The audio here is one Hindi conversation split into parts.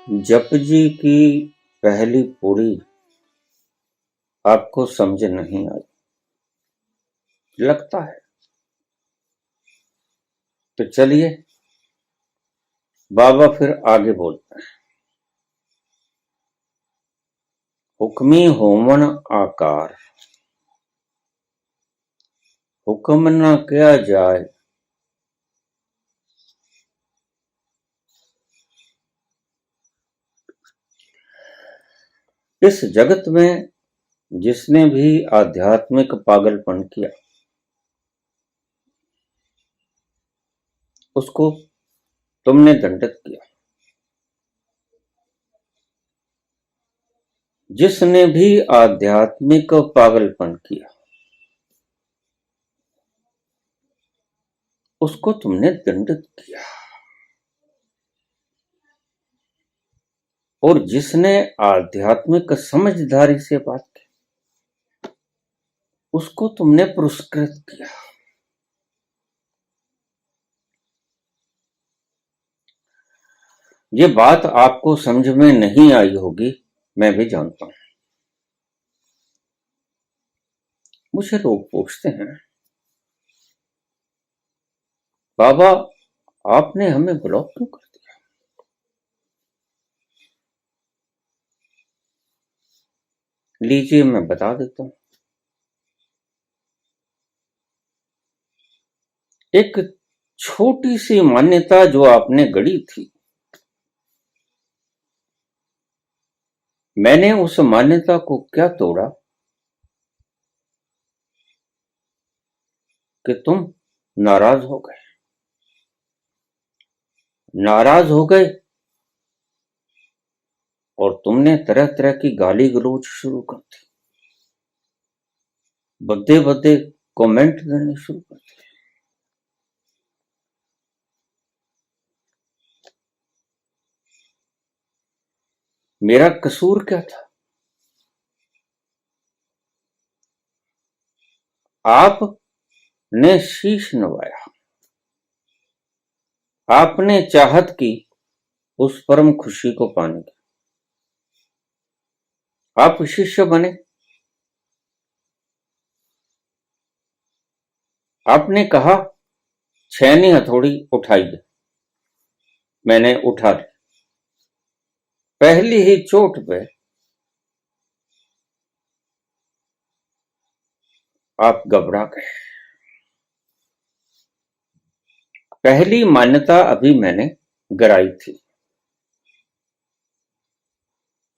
जप जी की पहली पौड़ी आपको समझ नहीं आई लगता है, तो चलिए बाबा फिर आगे बोलते हैं। हुक्मी होमन आकार, हुक्म न किया जाए इस जगत में। जिसने भी आध्यात्मिक पागलपन किया उसको तुमने दंडित किया। जिसने भी आध्यात्मिक पागलपन किया उसको तुमने दंडित किया, और जिसने आध्यात्मिक समझदारी से बात की उसको तुमने पुरस्कृत किया। ये बात आपको समझ में नहीं आई होगी, मैं भी जानता हूं। मुझे लोग पूछते हैं, बाबा आपने हमें ब्लॉक क्यों कर दिया? लीजिए मैं बता देता हूं। एक छोटी सी मान्यता जो आपने गढ़ी थी, मैंने उस मान्यता को क्या तोड़ा कि तुम नाराज हो गए। नाराज हो गए और तुमने तरह तरह की गाली गलौज शुरू कर दी, भद्दे भद्दे कमेंट देने शुरू कर दिए। मेरा कसूर क्या था? आपने शीश नवाया, आपने चाहत की उस परम खुशी को पाने की। आप शिष्य बने, आपने कहा छैनी हथौड़ी उठाइए, मैंने उठा ली। पहली ही चोट पे आप घबरा गए। पहली मान्यता अभी मैंने गिराई थी,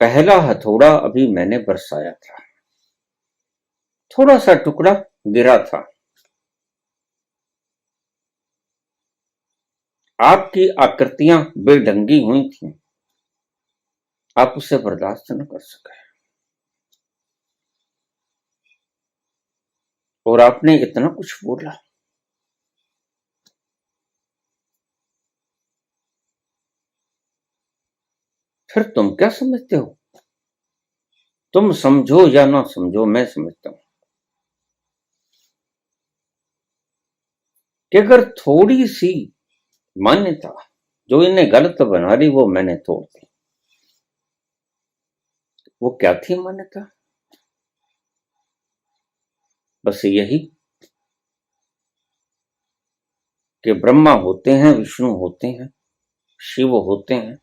पहला हथौड़ा अभी मैंने बरसाया था, थोड़ा सा टुकड़ा गिरा था। आपकी आकृतियां बेढंगी हुई थी, आप उसे बर्दाश्त न कर सके, और आपने इतना कुछ बोला। फिर तुम क्या समझते हो? तुम समझो या ना समझो, मैं समझता हूं कि अगर थोड़ी सी मान्यता जो इन्हें गलत बना रही वो मैंने तोड़ दी। वो क्या थी मान्यता? बस यही कि ब्रह्मा होते हैं, विष्णु होते हैं, शिव होते हैं,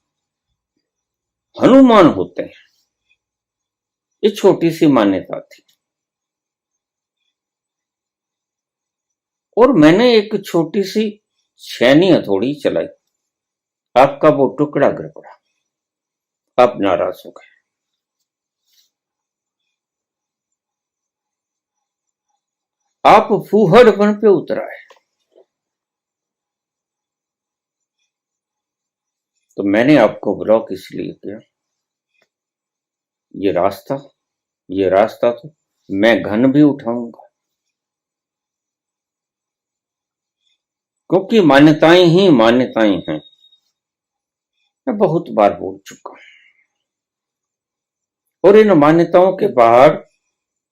हनुमान होते हैं। ये छोटी सी मान्यता थी, और मैंने एक छोटी सी छैनी हथौड़ी चलाई। आपका वो टुकड़ा गिर पड़ा, आप नाराज हो गए। आप फूहड़पन पे उतर आए। तो मैंने आपको ब्लॉक इसलिए किया, ये रास्ता तो मैं घन भी उठाऊंगा, क्योंकि मान्यताएं ही मान्यताएं हैं। मैं बहुत बार बोल चुका हूं, और इन मान्यताओं के बाहर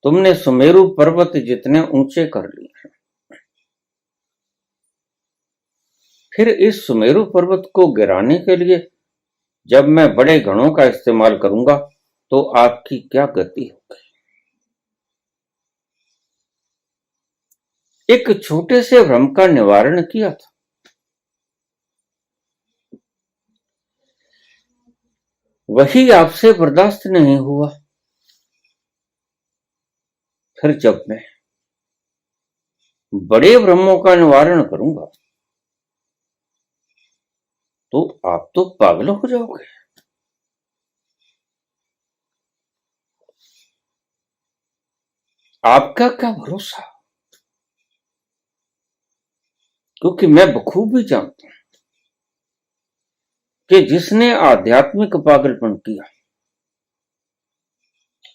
तुमने सुमेरु पर्वत जितने ऊंचे कर लिए हैं। फिर इस सुमेरु पर्वत को गिराने के लिए जब मैं बड़े घड़ों का इस्तेमाल करूंगा तो आपकी क्या गति होगी। एक छोटे से भ्रम का निवारण किया था, वही आपसे बर्दाश्त नहीं हुआ। फिर जब मैं बड़े भ्रमों का निवारण करूंगा तो आप तो पागल हो जाओगे। आपका क्या भरोसा, क्योंकि मैं बखूबी जानता हूं कि जिसने आध्यात्मिक पागलपन किया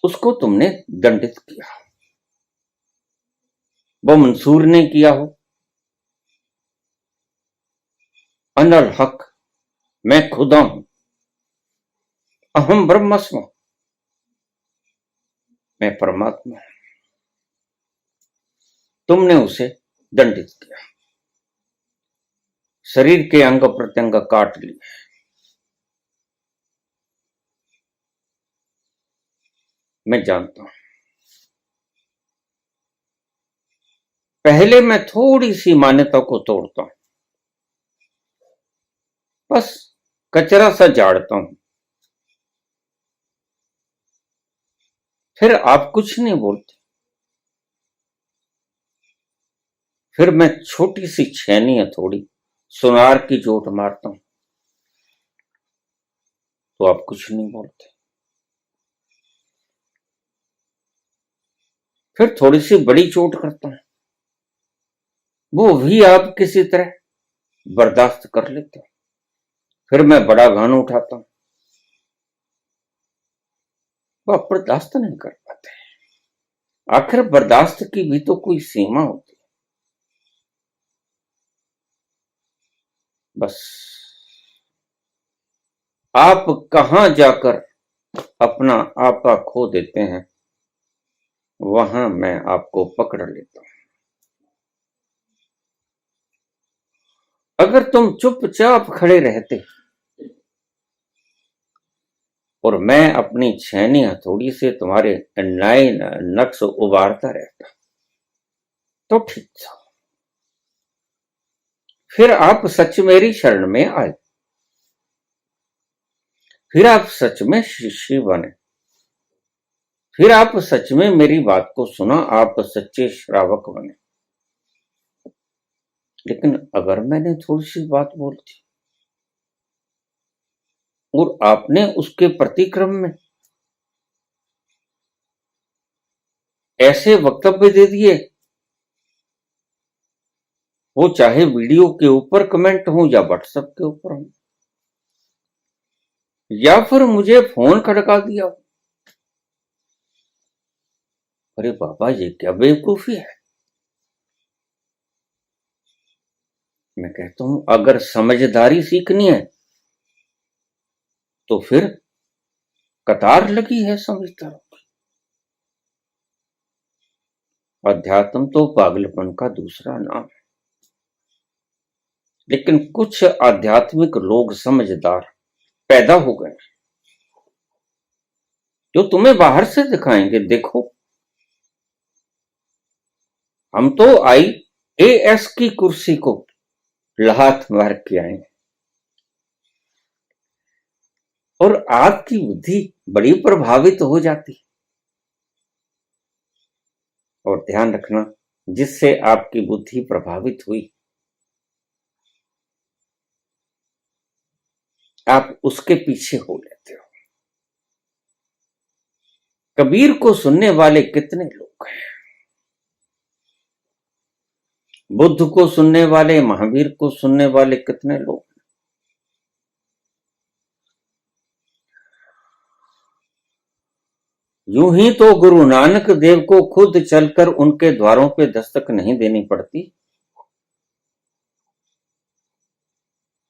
उसको तुमने दंडित किया। वो मंसूर ने किया हो। अनल हक, मैं खुदा हूं, अहम ब्रह्मस्म, मैं परमात्मा हूं। तुमने उसे दंडित किया, शरीर के अंग प्रत्यंग काट लिए। मैं जानता हूं। पहले मैं थोड़ी सी मान्यता को तोड़ता हूं, बस कचरा सा झाड़ता हूं। फिर आप कुछ नहीं बोलते। फिर मैं छोटी सी छेनी हथौड़ी सुनार की चोट मारता हूं तो आप कुछ नहीं बोलते। फिर थोड़ी सी बड़ी चोट करता हूं, वो भी आप किसी तरह बर्दाश्त कर लेते हो। फिर मैं बड़ा घान उठाता हूं, वो आप बर्दाश्त नहीं कर पाते। आखिर बर्दाश्त की भी तो कोई सीमा होती है। बस आप कहां जाकर अपना आपा खो देते हैं, वहां मैं आपको पकड़ लेता हूं। अगर तुम चुपचाप खड़े रहते और मैं अपनी छेनी हथौड़ी से तुम्हारे नए नक्श उबारता रहता तो ठीक था। फिर आप सच मेरी शरण में आए, फिर आप सच में शिष्य बने, फिर आप सच में मेरी बात को सुना, आप सच्चे श्रावक बने। लेकिन अगर मैंने थोड़ी सी बात बोल दी और आपने उसके प्रतिक्रम में ऐसे वक्तव्य दे दिए, वो चाहे वीडियो के ऊपर कमेंट हो या व्हाट्सएप के ऊपर हो, या फिर मुझे फोन खड़का दिया, अरे बाबा ये क्या बेवकूफी है। मैं कहता हूं अगर समझदारी सीखनी है तो फिर कतार लगी है समझदारों की। अध्यात्म तो पागलपन का दूसरा नाम है। लेकिन कुछ आध्यात्मिक लोग समझदार पैदा हो गए जो तुम्हें बाहर से दिखाएंगे, देखो हम तो IAS की कुर्सी को लात मार के आए और आपकी बुद्धि बड़ी प्रभावित हो जाती। और ध्यान रखना, जिससे आपकी बुद्धि प्रभावित हुई आप उसके पीछे हो लेते हो। कबीर को सुनने वाले कितने लोग हैं, बुद्ध को सुनने वाले, महावीर को सुनने वाले कितने लोग। यूं ही तो गुरु नानक देव को खुद चलकर उनके द्वारों पे दस्तक नहीं देनी पड़ती।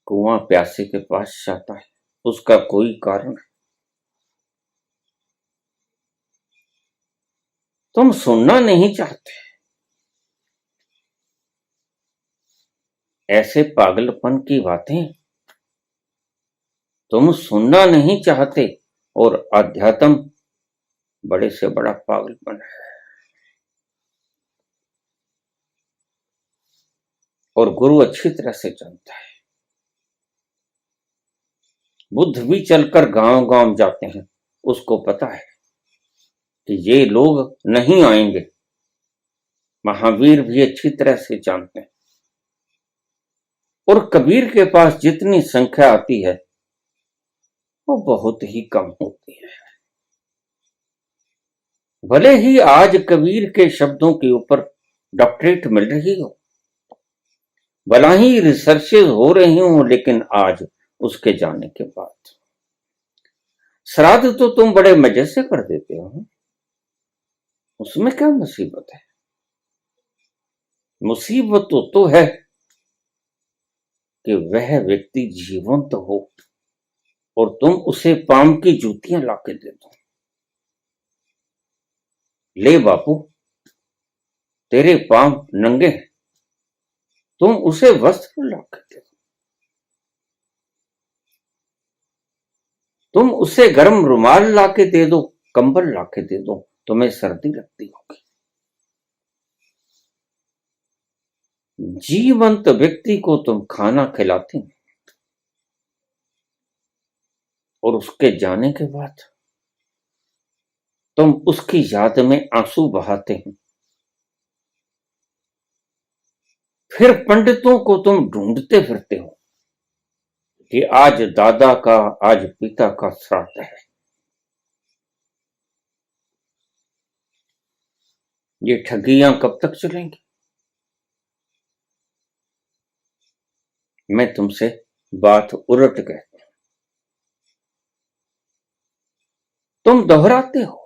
कुआं प्यासे के पास जाता है, उसका कोई कारण है। तुम सुनना नहीं चाहते। ऐसे पागलपन की बातें तुम सुनना नहीं चाहते, और अध्यात्म बड़े से बड़ा पागलपन है। और गुरु अच्छी तरह से जानता है। बुद्ध भी चलकर गांव गांव जाते हैं, उसको पता है कि ये लोग नहीं आएंगे। महावीर भी अच्छी तरह से जानते हैं। और कबीर के पास जितनी संख्या आती है वो बहुत ही कम होती है। भले ही आज कबीर के शब्दों के ऊपर डॉक्टरेट मिल रही हो, भला ही रिसर्चेज हो रही हो, लेकिन आज उसके जाने के बाद श्राद्ध तो तुम बड़े मजे से कर देते हो, उसमें क्या मुसीबत है? मुसीबत तो है कि वह व्यक्ति जीवंत हो और तुम उसे पाम की जूतियां लाके दे दो। ले बापू, तेरे पाम नंगे हैं, तुम उसे वस्त्र लाके दे दो। तुम उसे गर्म रुमाल लाके दे दो, कंबल लाके दे दो, तुम्हें सर्दी लगती होगी। जीवंत व्यक्ति को तुम खाना खिलाते हैं और उसके जाने के बाद तुम उसकी याद में आंसू बहाते हैं। फिर पंडितों को तुम ढूंढते फिरते हो कि आज दादा का, आज पिता का श्राद्ध है। ये ठगियां कब तक चलेंगी? मैं तुमसे बात उलट कहता हूं, तुम दोहराते हो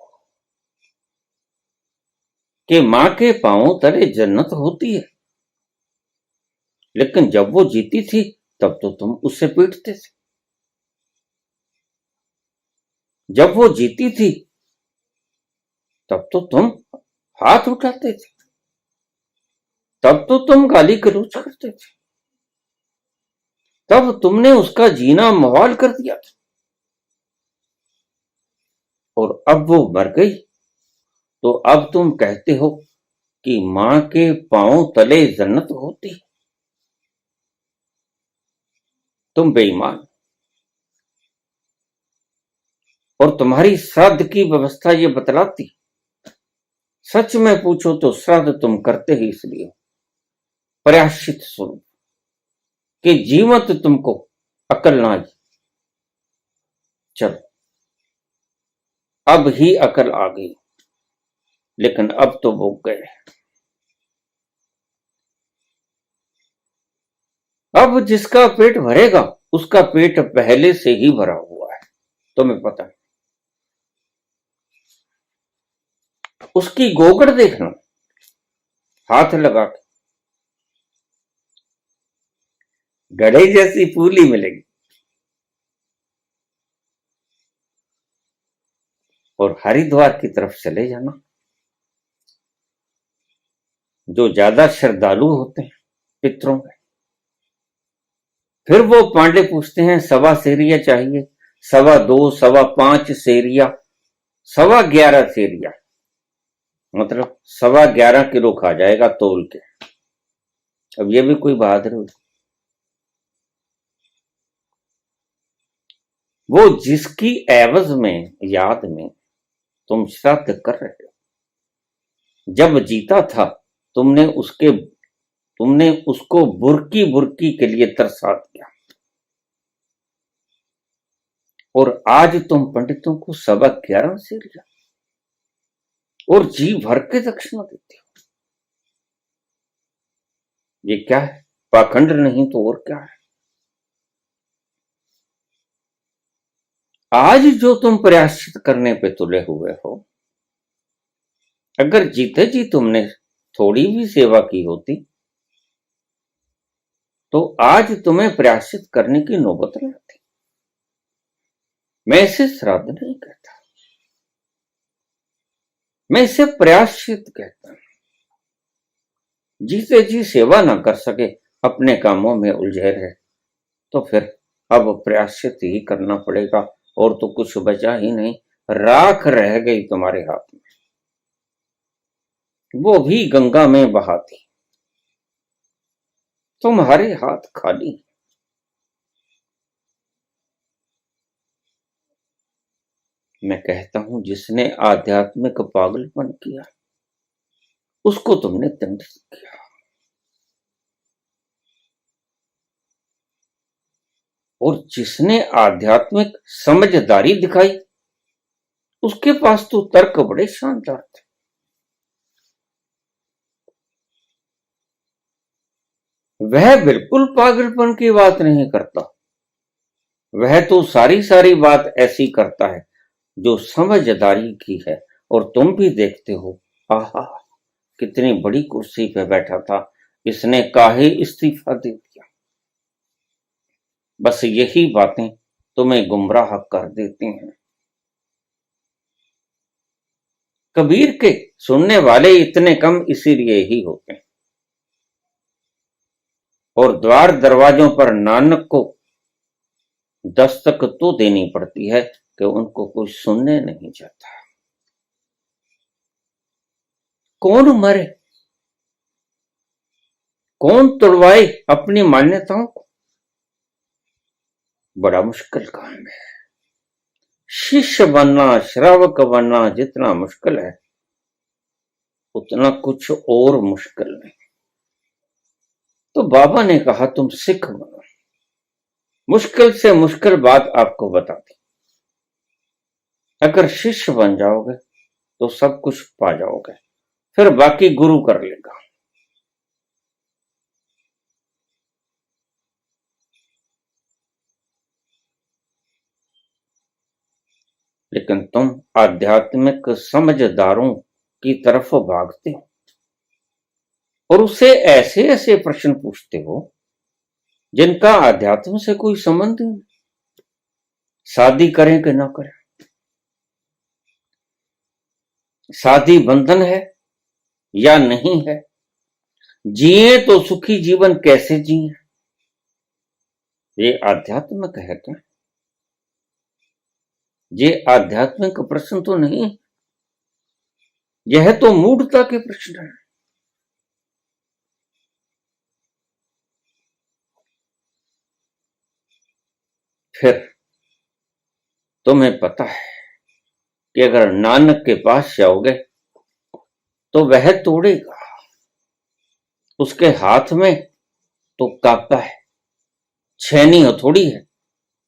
कि मां के पांव तले जन्नत होती है, लेकिन जब वो जीती थी तब तो तुम उससे पीटते थे। जब वो जीती थी तब तो तुम हाथ उठाते थे, तब तो तुम गाली गलौज करते थे, तब तुमने उसका जीना मुहाल कर दिया था। और अब वो मर गई तो अब तुम कहते हो कि मां के पांव तले जन्नत होती। तुम बेईमान। और तुम्हारी श्राद्ध की व्यवस्था ये बतलाती। सच में पूछो तो श्राद्ध तुम करते ही इसलिए प्रायश्चित स्वरूप कि जीवंत तुमको अकल ना आई। चलो, अब ही अकल आ गई, लेकिन अब तो वो गए। अब जिसका पेट भरेगा उसका पेट पहले से ही भरा हुआ है, तुम्हें पता है। उसकी गोगड़ देखना, हाथ लगा के गड़े जैसी फूली मिलेगी। और हरिद्वार की तरफ चले जाना, जो ज्यादा श्रद्धालु होते हैं पितरों के, फिर वो पांडे पूछते हैं 1.25 सेरिया चाहिए, 2.25, 5.25 सेरिया, 11.25 सेरिया, मतलब 11.25 किलो खा जाएगा तोल के। अब ये भी कोई बहादुर हो? वो जिसकी एवज में, याद में तुम श्राद्ध कर रहे हो, जब जीता था तुमने उसको बुरकी बुरकी के लिए तरसा दिया, और आज तुम पंडितों को 11.25 सेरिया और जी भर के दक्षिणा देते हो। ये क्या है? पाखंड नहीं तो और क्या है? आज जो तुम प्रायश्चित करने पे तुले हुए हो, अगर जीते जी तुमने थोड़ी भी सेवा की होती तो आज तुम्हें प्रायश्चित करने की नौबत न आती। मैं इसे श्राद्ध नहीं कहता, मैं इसे प्रायश्चित कहता हूं। जीते जी सेवा ना कर सके, अपने कामों में उलझे रहे, तो फिर अब प्रायश्चित ही करना पड़ेगा, और तो कुछ बचा ही नहीं, राख रह गई तुम्हारे हाथ में, वो भी गंगा में बहा दी, तुम्हारे हाथ खाली। मैं कहता हूं, जिसने आध्यात्मिक पागलपन किया उसको तुमने दंडित किया, और जिसने आध्यात्मिक समझदारी दिखाई उसके पास तो तर्क बड़े शानदार थे। वह बिल्कुल पागलपन की बात नहीं करता, वह तो सारी सारी बात ऐसी करता है जो समझदारी की है। और तुम भी देखते हो, आहा, कितनी बड़ी कुर्सी पे बैठा था, इसने काहे इस्तीफा दे दिया। बस यही बातें तुम्हें गुमराह कर देती हैं। कबीर के सुनने वाले इतने कम इसीलिए ही होते हैं, और द्वार दरवाजों पर नानक को दस्तक तो देनी पड़ती है कि उनको कोई सुनने नहीं चाहता। कौन मरे, कौन तोड़वाए अपनी मान्यताओं को, बड़ा मुश्किल काम है। शिष्य बनना, श्रावक बनना जितना मुश्किल है, उतना कुछ और मुश्किल नहीं। तो बाबा ने कहा तुम सिख बनो। मुश्किल से मुश्किल बात आपको बता दी, अगर शिष्य बन जाओगे तो सब कुछ पा जाओगे, फिर बाकी गुरु कर लेगा। लेकिन तुम आध्यात्मिक समझदारों की तरफ भागते हो और उससे ऐसे ऐसे प्रश्न पूछते हो जिनका आध्यात्म से कोई संबंध नहीं। शादी करें कि ना करें, शादी बंधन है या नहीं है, जिए तो सुखी जीवन कैसे जिए, ये आध्यात्मिक है क्या? ये आध्यात्मिक प्रश्न तो नहीं, यह तो मूढ़ता के प्रश्न है। फिर तुम्हें पता है कि अगर नानक के पास जाओगे तो वह तोड़ेगा, उसके हाथ में तो कापा है, छैनी हथौड़ी है,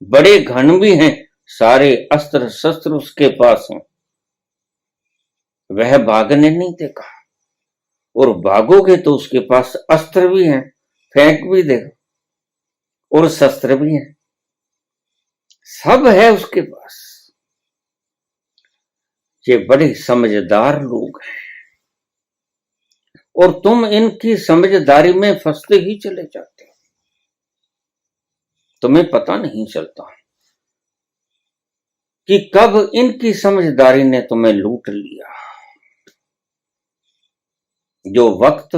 बड़े घन भी हैं, सारे अस्त्र शस्त्र उसके पास हैं। वह भागने नहीं देगा, और भागोगे तो उसके पास अस्त्र भी हैं, फेंक भी देगा, और शस्त्र भी हैं, सब है उसके पास। ये बड़े समझदार लोग हैं, और तुम इनकी समझदारी में फंसते ही चले जाते हो। तुम्हें पता नहीं चलता कि कब इनकी समझदारी ने तुम्हें लूट लिया। जो वक्त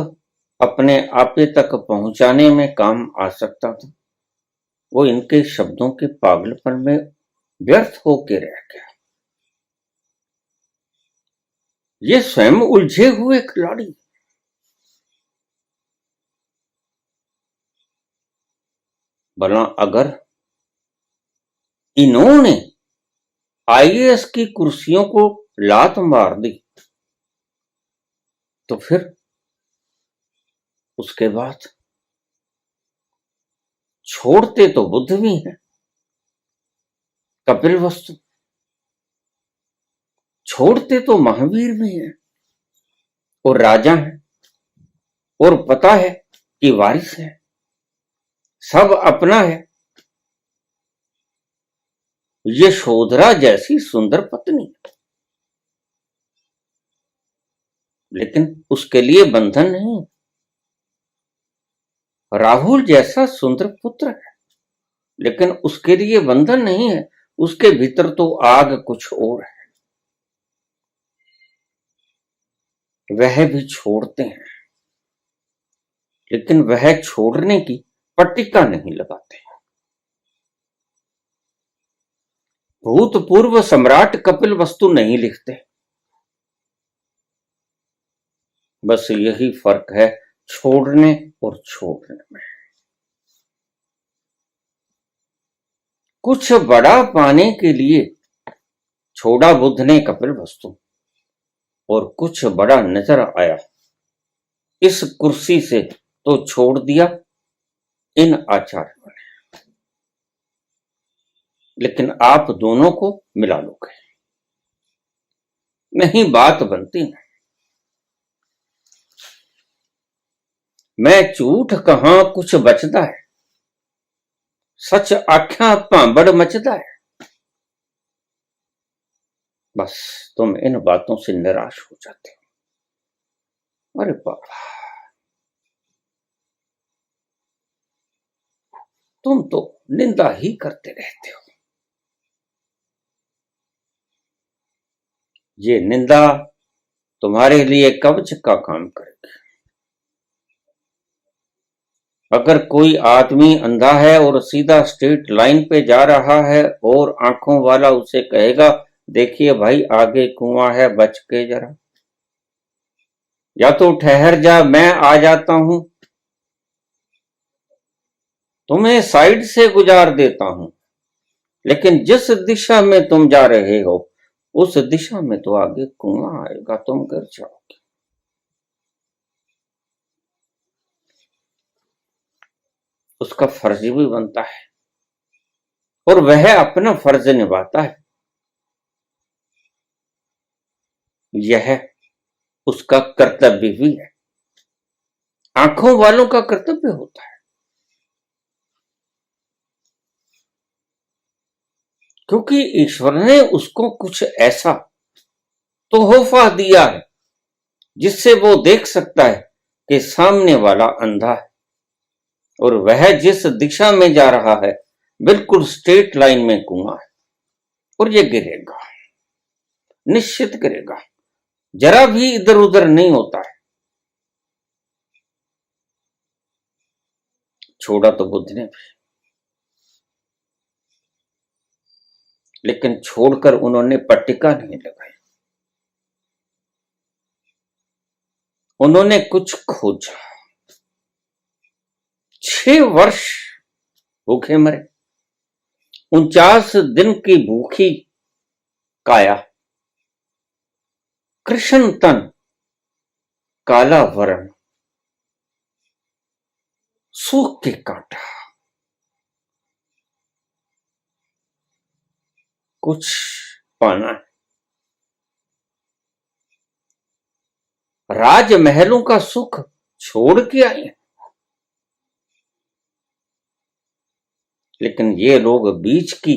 अपने आपे तक पहुंचाने में काम आ सकता था, वो इनके शब्दों के पागलपन में व्यर्थ होके रह गया। ये स्वयं उलझे हुए खिलाड़ी। भला अगर इन्होंने आईएएस की कुर्सियों को लात मार दी तो फिर उसके बाद छोड़ते तो बुद्ध भी हैं, कपिल वस्तु, छोड़ते तो महावीर भी हैं, और राजा हैं, और पता है कि वारिस है, सब अपना है। यशोधरा जैसी सुंदर पत्नी, लेकिन उसके लिए बंधन नहीं। राहुल जैसा सुंदर पुत्र है, लेकिन उसके लिए बंधन नहीं है, उसके भीतर तो आग कुछ और है। वह भी छोड़ते हैं, लेकिन वह छोड़ने की पट्टिका नहीं लगाते। भूतपूर्व सम्राट कपिल वस्तु नहीं लिखते। बस यही फर्क है छोड़ने और छोड़ने में। कुछ बड़ा पाने के लिए छोड़ा बुद्ध ने कपिल वस्तु, और कुछ बड़ा नजर आया इस कुर्सी से तो छोड़ दिया इन आचार्यों ने। लेकिन आप दोनों को मिला लोगे नहीं, बात बनती नहीं। मैं झूठ कहां कुछ बचता है, सच आख्या भांबड़ मचता है। बस तुम इन बातों से निराश हो जाते हो। अरे बाबा, तुम तो निंदा ही करते रहते हो। ये निंदा तुम्हारे लिए कवच का काम करेगी। अगर कोई आदमी अंधा है और सीधा स्ट्रेट लाइन पे जा रहा है और आंखों वाला उसे कहेगा देखिए भाई आगे कुआं है बच के जरा, या तो ठहर जा मैं आ जाता हूं, तुम्हें साइड से गुजार देता हूं, लेकिन जिस दिशा में तुम जा रहे हो उस दिशा में तो आगे कुआं आएगा, तुम गिर जाओगे। उसका फर्ज भी बनता है और वह अपना फर्ज निभाता है। यह उसका कर्तव्य भी है, आंखों वालों का कर्तव्य होता है। क्योंकि ईश्वर ने उसको कुछ ऐसा तोहफा दिया है जिससे वो देख सकता है कि सामने वाला अंधा है और वह जिस दिशा में जा रहा है बिल्कुल स्ट्रेट लाइन में कुआं है और ये गिरेगा, निश्चित गिरेगा, जरा भी इधर उधर नहीं होता है। छोड़ा तो बुद्ध ने भी, लेकिन छोड़कर उन्होंने पट्टिका नहीं लगाई। उन्होंने कुछ खोजा। 6 वर्ष भूखे मरे, 49 दिन की भूखी काया, कृष्ण तन, काला वर्ण, सूख के कांटा, कुछ पाना है। राजमहलों का सुख छोड़ के आए, लेकिन ये लोग बीच की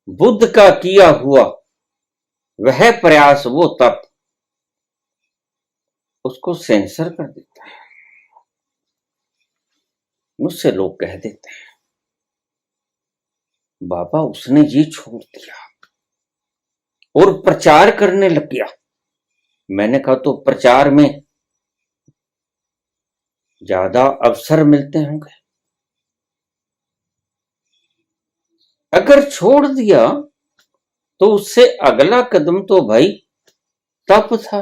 बुद्ध का किया हुआ वह प्रयास, वो तप, उसको सेंसर कर देता है। मुझसे लोग कह देते हैं बाबा उसने ये छोड़ दिया और प्रचार करने लग गया। मैंने कहा तो प्रचार में ज्यादा अवसर मिलते होंगे। अगर छोड़ दिया तो उससे अगला कदम तो भाई तप था।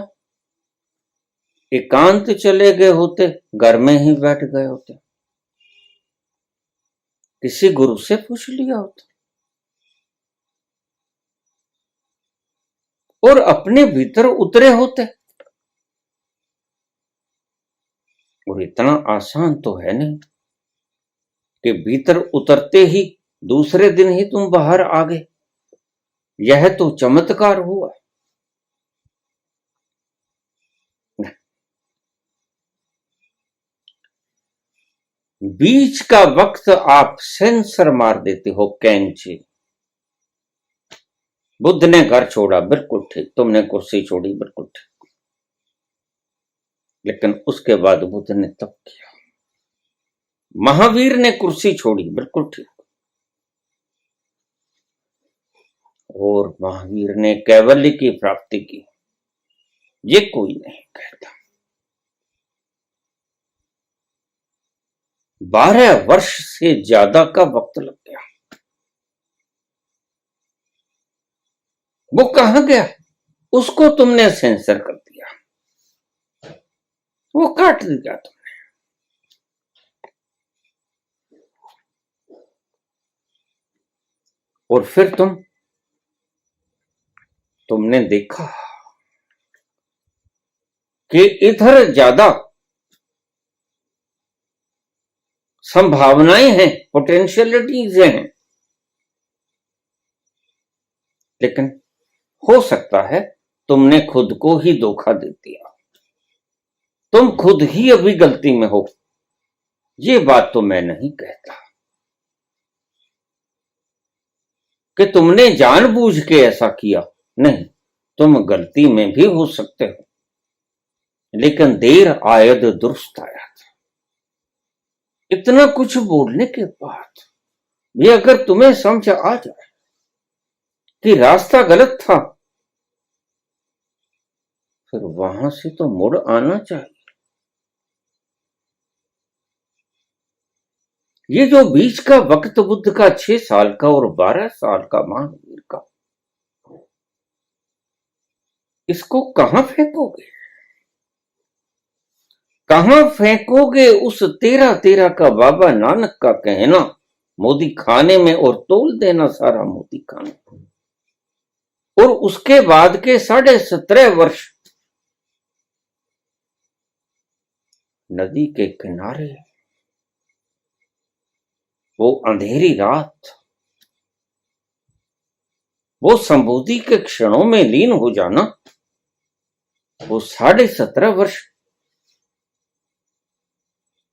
एकांत चले गए होते, घर में ही बैठ गए होते, किसी गुरु से पूछ लिया होता और अपने भीतर उतरे होते। और इतना आसान तो है नहीं कि भीतर उतरते ही दूसरे दिन ही तुम बाहर आ गए। यह तो चमत्कार हुआ। बीच का वक्त आप सेंसर मार देते हो कैंची। बुद्ध ने घर छोड़ा, बिल्कुल ठीक, तुमने कुर्सी छोड़ी, बिल्कुल ठीक, लेकिन उसके बाद बुद्ध ने तप किया। महावीर ने कुर्सी छोड़ी, बिल्कुल ठीक, और महावीर ने कैवल्य की प्राप्ति की, ये कोई नहीं कहता। 12 वर्ष से ज्यादा का वक्त लग गया। वो कहां गया? उसको तुमने सेंसर कर दिया, वो काट दिया तुमने। और फिर तुमने देखा कि इधर ज्यादा संभावनाएं हैं, पोटेंशियलिटीज हैं, लेकिन हो सकता है तुमने खुद को ही धोखा दे दिया। तुम खुद ही अभी गलती में हो, ये बात तो मैं नहीं कहता कि तुमने जानबूझ के ऐसा किया, नहीं, तुम गलती में भी हो सकते हो, लेकिन देर आयद दुरुस्त आया था। इतना कुछ बोलने के बाद भी अगर तुम्हें समझ आ जाए कि रास्ता गलत था, फिर वहां से तो मुड़ आना चाहिए। ये जो बीच का वक्त बुद्ध का 6 साल का और 12 साल का महावीर का, इसको कहां फेंकोगे? कहां फेंकोगे उस 13 का बाबा नानक का कहना, मोदी खाने में और तोल देना सारा मोदी खाना, और उसके बाद के 17.5 वर्ष नदी के किनारे, वो अंधेरी रात, वो संबोधि के क्षणों में लीन हो जाना, वो 17.5 वर्ष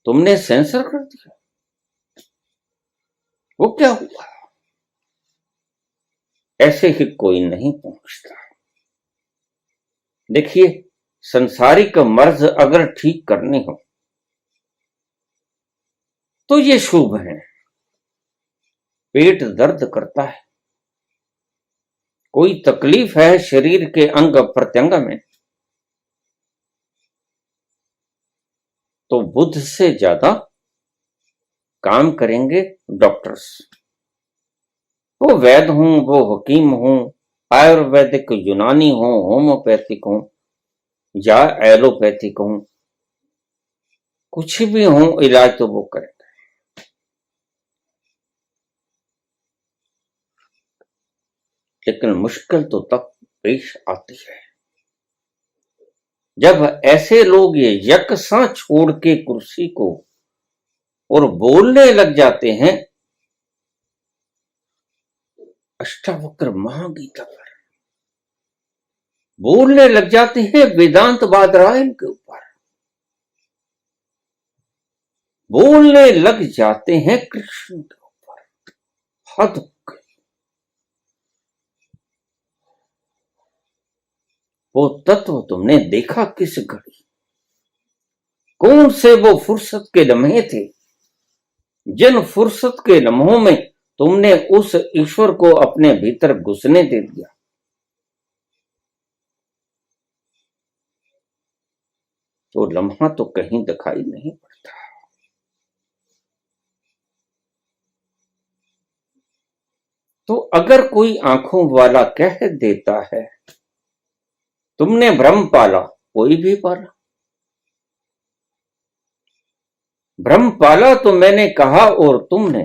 तुमने सेंसर कर दिया। वो क्या हुआ? ऐसे ही कोई नहीं पहुंचता। देखिए, संसारिक मर्ज अगर ठीक करने हो तो ये शुभ है। पेट दर्द करता है, कोई तकलीफ है शरीर के अंग प्रत्यंग में, तो बुद्ध से ज्यादा काम करेंगे डॉक्टर्स। वो वैद्य हों, वो हकीम हों, आयुर्वेदिक यूनानी हों, होम्योपैथिक हों या एलोपैथिक हों, कुछ भी हों, इलाज तो वो करेंगे। लेकिन मुश्किल तो तब पेश आती है जब ऐसे लोग ये यकसा छोड़ के कुर्सी को और बोलने लग जाते हैं अष्टावक्र महागीता पर, बोलने लग जाते हैं वेदांत बादरायण के ऊपर, बोलने लग जाते हैं कृष्ण के ऊपर। हद हो गई। वो तत्व तुमने देखा किस घड़ी? कौन से वो फुर्सत के लम्हे थे जिन फुर्सत के लम्हों में तुमने उस ईश्वर को अपने भीतर घुसने दे दिया? तो लम्हा तो कहीं दिखाई नहीं पड़ता। तो अगर कोई आंखों वाला कह देता है तुमने भ्रम पाला, कोई भी पाला, भ्रम पाला तो मैंने कहा और तुमने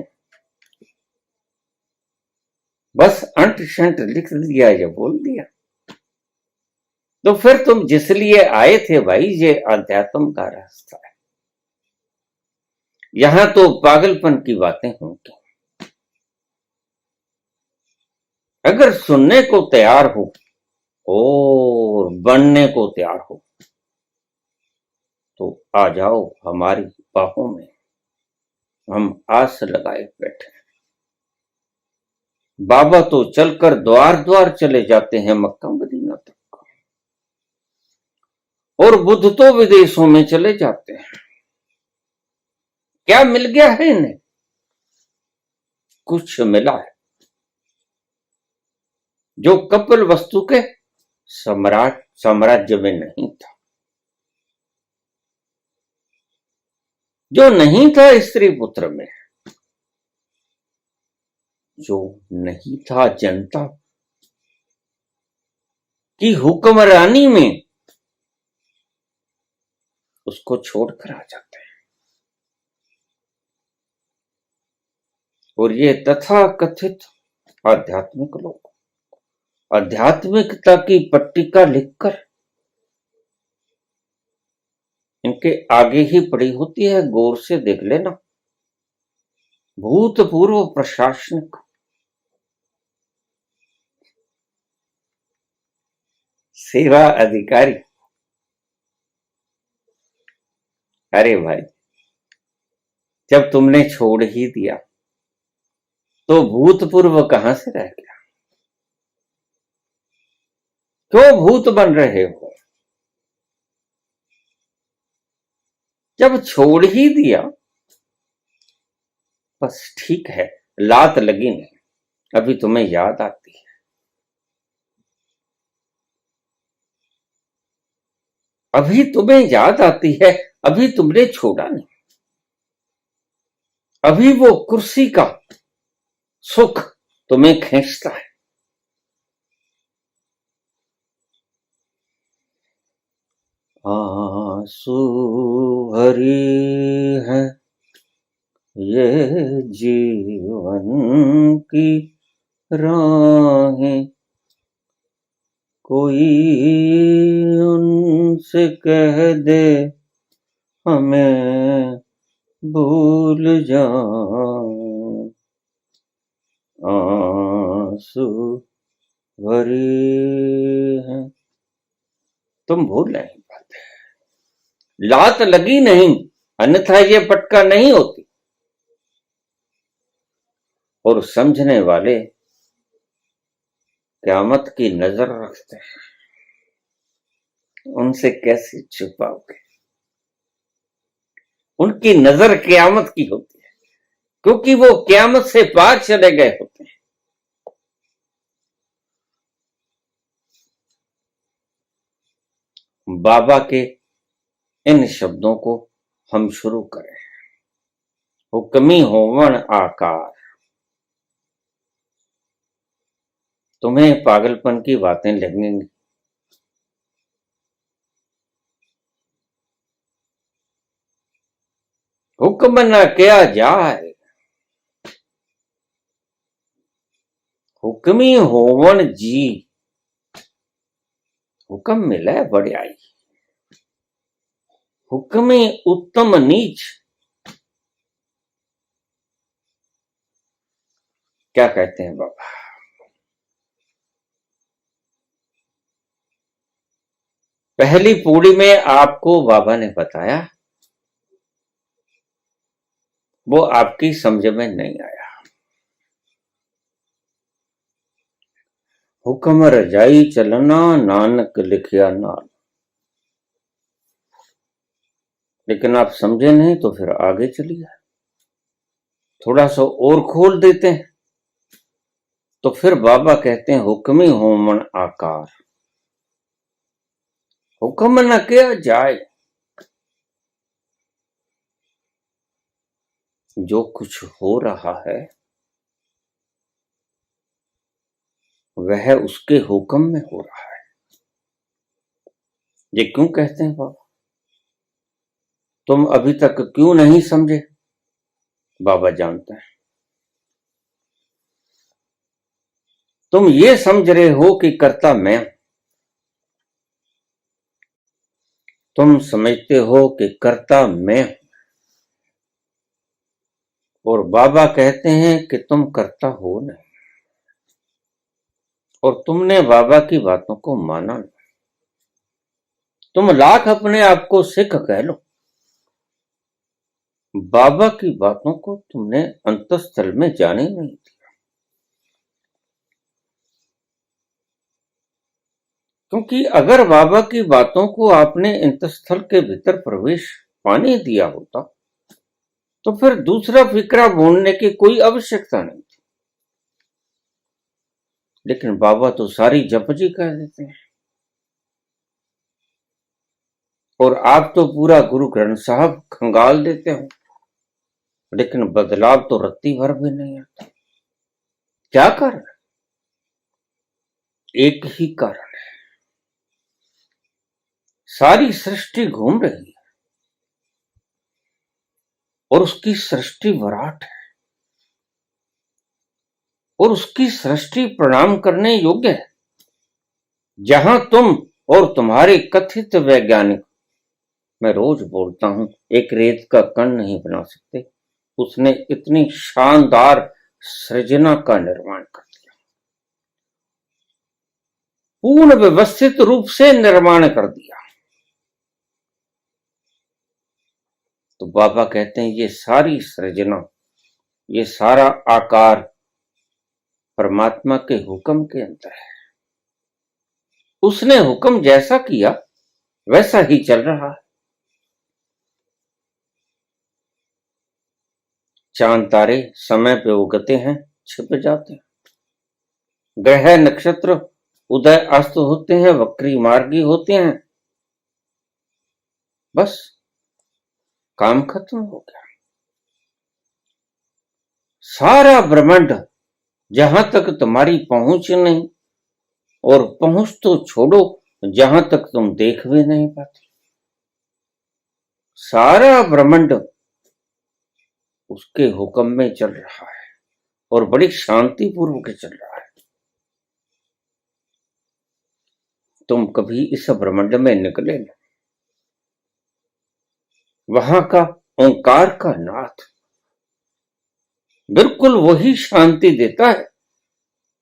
बस अंट शंट लिख दिया या बोल दिया। तो फिर तुम जिस लिए आए थे भाई, ये अध्यात्म का रास्ता है, यहां तो पागलपन की बातें होंगी। अगर सुनने को तैयार हो और बनने को तैयार हो तो आ जाओ हमारी बाहों में, हम आस लगाए बैठे। बाबा तो चलकर द्वार द्वार चले जाते हैं मक्का मदीना तक, और बुद्ध तो विदेशों में चले जाते हैं। क्या मिल गया है इन्हें? कुछ मिला है जो कपिल वस्तु के सम्राट साम्राज्य में नहीं था, जो नहीं था स्त्री पुत्र में, जो नहीं था जनता कि हुक्मरानी में उसको छोड़कर आ जाते हैं। और ये तथाकथित आध्यात्मिक लोग आध्यात्मिकता की पट्टिका लिखकर इनके आगे ही पड़ी होती है, गौर से देख लेना। भूतपूर्व प्रशासनिक, सेवा अधिकारी। अरे भाई, जब तुमने छोड़ ही दिया तो भूतपूर्व कहां से रह गया? क्यों भूत बन रहे हो? जब छोड़ ही दिया, बस ठीक है, लात लगी नहीं, अभी तुम्हें याद आती है। अभी तुम्हें याद आती है, अभी तुमने छोड़ा नहीं। अभी वो कुर्सी का सुख तुम्हें खींचता है। आंसू भरी है ये जीवन की राहें, कोई उनसे कह दे हमें भूल जाएं। आंसू भरी है, तुम भूल नहीं पाते। लात लगी नहीं, अन्यथा ये पटका नहीं होती। और समझने वाले क़यामत की नजर रखते हैं, उनसे कैसे छुपाओगे? उनकी नजर क़यामत की होती है, क्योंकि वो क़यामत से पार चले गए होते हैं। बाबा के इन शब्दों को हम शुरू करें। हुक्मी होवन आकार। तुम्हें पागलपन की बातें लगेंगी, हुक्म न किया जाए, हुक्मी होवन जी, हुक्म मिले बड़ाई, हुक्मी उत्तम नीच। क्या कहते हैं बाबा? पहली पूड़ी में आपको बाबा ने बताया, वो आपकी समझ में नहीं आया। हुक्म रजाई चलना, नानक लिखिया नाल। लेकिन आप समझे नहीं तो फिर आगे चलिए, थोड़ा सा और खोल देते हैं तो फिर बाबा कहते हैं हुक्मी होमन आकार। हुक्म न किया जाए, जो कुछ हो रहा है वह उसके हुक्म में हो रहा है। ये क्यों कहते हैं बाबा? तुम अभी तक क्यों नहीं समझे? बाबा जानते हैं। तुम ये समझ रहे हो कि कर्ता मैं, तुम समझते हो कि कर्ता मैं, और बाबा कहते हैं कि तुम कर्ता हो नहीं, और तुमने बाबा की बातों को माना नहीं। तुम लाख अपने आप को सिख कह लो, बाबा की बातों को तुमने अंतस्थल में जाने नहीं दिया। क्योंकि अगर बाबा की बातों को आपने अंतस्थल के भीतर प्रवेश पाने दिया होता तो फिर दूसरा फिक्रा ढूंढने की कोई आवश्यकता नहीं थी। लेकिन बाबा तो सारी जपजी कह देते हैं, और आप तो पूरा गुरु ग्रंथ साहब खंगाल देते हो, लेकिन बदलाव तो रत्ती भर भी नहीं आता। क्या कारण? एक ही कारण है, सारी सृष्टि घूम रही है और उसकी सृष्टि विराट है और उसकी सृष्टि प्रणाम करने योग्य है। जहां तुम और तुम्हारे कथित वैज्ञानिक, मैं रोज बोलता हूं, एक रेत का कण नहीं बना सकते, उसने इतनी शानदार सृजना का निर्माण कर दिया, पूर्ण व्यवस्थित रूप से निर्माण कर दिया। तो बाबा कहते हैं ये सारी सृजना, ये सारा आकार परमात्मा के हुक्म के अंदर है। उसने हुक्म जैसा किया वैसा ही चल रहा है। चांद तारे समय पे उगते हैं, छिप जाते हैं, ग्रह नक्षत्र उदय अस्त होते हैं, वक्री मार्गी होते हैं, बस काम खत्म हो गया। सारा ब्रह्मांड जहां तक तुम्हारी पहुंच नहीं, और पहुंच तो छोड़ो, जहां तक तुम देख भी नहीं पाते, सारा ब्रह्मांड उसके हुक्म में चल रहा है और बड़ी शांति पूर्वक चल रहा है। तुम कभी इस ब्रह्मांड में निकले ना, वहां का ओंकार का नाद बिल्कुल वही शांति देता है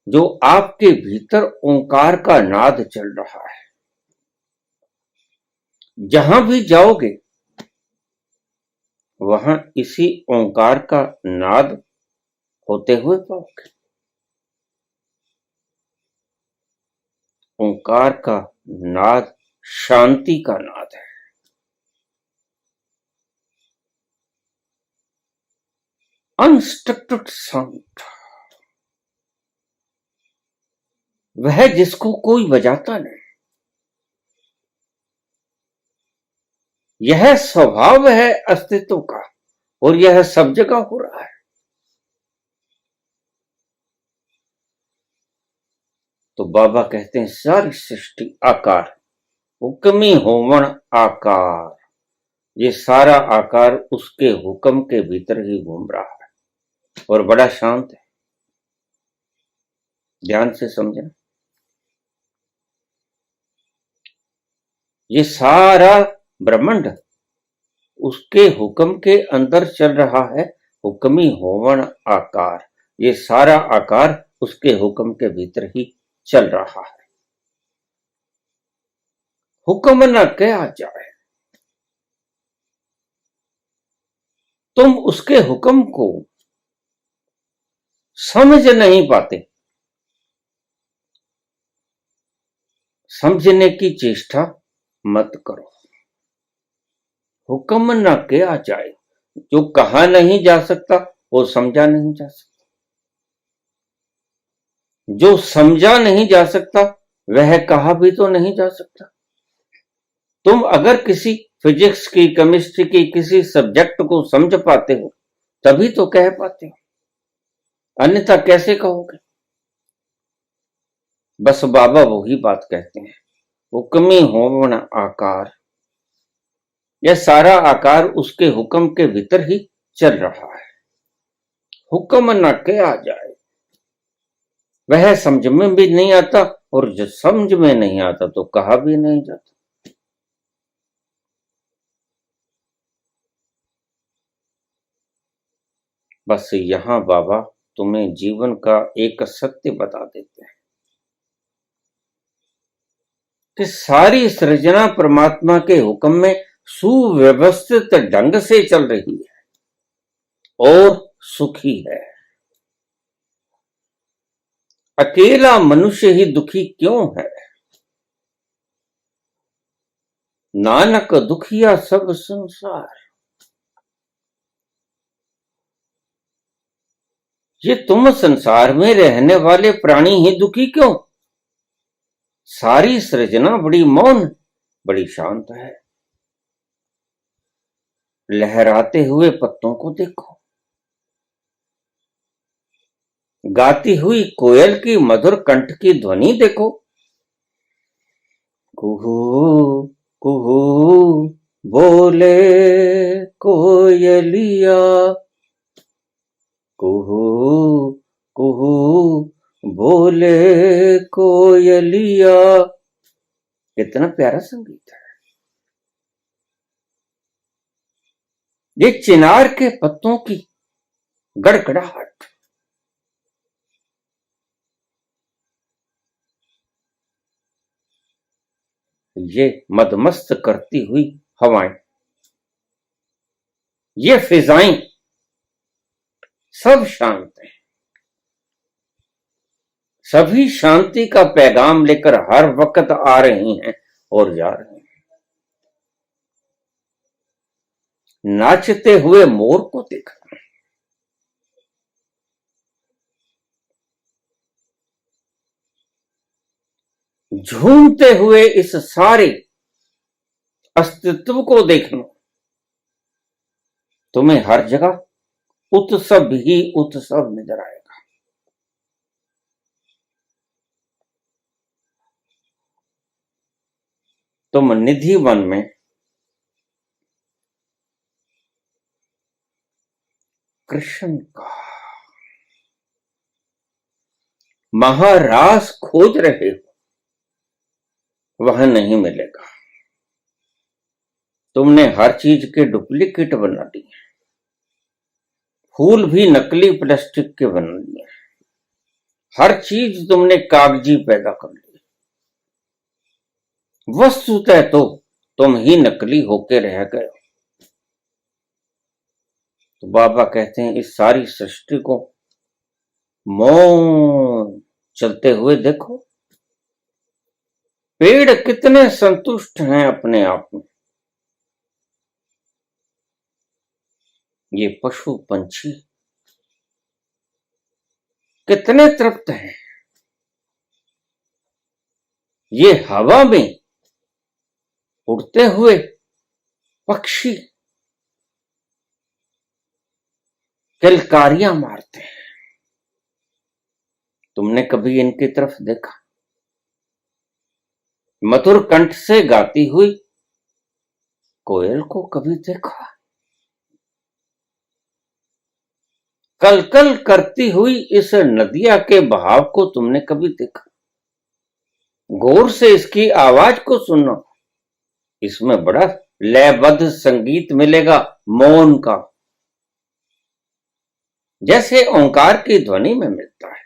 जो आपके भीतर ओंकार का नाद चल रहा है। जहां भी जाओगे वहां इसी ओंकार का नाद होते हुए पाओगे। ओंकार का नाद शांति का नाद है। अनस्ट्रक्चर्ड साउंड, वह जिसको कोई बजाता नहीं, यह स्वभाव है अस्तित्व का और यह सब जगह हो रहा है। तो बाबा कहते हैं सारी सृष्टि आकार, हुक्मी होवण आकार, ये सारा आकार उसके हुक्म के भीतर ही घूम रहा है और बड़ा शांत है। ध्यान से समझना, ये सारा ब्रह्मांड उसके हुक्म के अंदर चल रहा है। हुक्मी होवण आकार, ये सारा आकार उसके हुक्म के भीतर ही चल रहा है। हुक्म न किया जाए, तुम उसके हुक्म को समझ नहीं पाते, समझने की चेष्टा मत करो। हुक्म न किया जाए, जो कहा नहीं जा सकता वो समझा नहीं जा सकता, जो समझा नहीं जा सकता वह कहा भी तो नहीं जा सकता। तुम अगर किसी फिजिक्स की, केमिस्ट्री की किसी सब्जेक्ट को समझ पाते हो तभी तो कह पाते हो, अन्यथा कैसे कहोगे। बस बाबा वही बात कहते हैं, हुक्मी होवण आकार, यह सारा आकार उसके हुक्म के भीतर ही चल रहा है। हुक्म न किया जाए, वह समझ में भी नहीं आता और जो समझ में नहीं आता तो कहा भी नहीं जाता। बस यहां बाबा तुम्हें जीवन का एक सत्य बता देते हैं कि सारी सृजना परमात्मा के हुक्म में सुव्यवस्थित ढंग से चल रही है और सुखी है। अकेला मनुष्य ही दुखी क्यों है? नानक दुखिया सब संसार। ये तुम संसार में रहने वाले प्राणी ही दुखी क्यों? सारी सृजना बड़ी मौन, बड़ी शांत है। लहराते हुए पत्तों को देखो, गाती हुई कोयल की मधुर कंठ की ध्वनि देखो, कुहू कुहू बोले कोयलिया, कुहू कुहू बोले कोयलिया। कितना प्यारा संगीत है। ये चिनार के पत्तों की गड़गड़ाहट, ये मदमस्त करती हुई हवाएं, ये फिजाएं सब शांत हैं। सभी शांति का पैगाम लेकर हर वक्त आ रही हैं और जा रही हैं। नाचते हुए मोर को देखा, झूमते हुए इस सारे अस्तित्व को देखना, तुम्हें हर जगह उत्सव ही उत्सव नजर आएगा। तुम निधि वन में कृष्ण का महारास खोज रहे हो, वह नहीं मिलेगा। तुमने हर चीज के डुप्लीकेट बना दिए, फूल भी नकली प्लास्टिक के बना दिए, हर चीज तुमने कागजी पैदा कर ली। वस्तुतः तो तुम ही नकली होके रह गए। तो बाबा कहते हैं इस सारी सृष्टि को मौन चलते हुए देखो। पेड़ कितने संतुष्ट हैं अपने आप में, ये पशु पंछी कितने तृप्त हैं, ये हवा में उड़ते हुए पक्षी किलकारियां मारते हैं। तुमने कभी इनकी तरफ देखा? मधुर कंठ से गाती हुई कोयल को कभी देखा? कल कल करती हुई इस नदिया के बहाव को तुमने कभी देखा? गौर से इसकी आवाज को सुनो, इसमें बड़ा लयबद्ध संगीत मिलेगा मौन का, जैसे ओंकार की ध्वनि में मिलता है।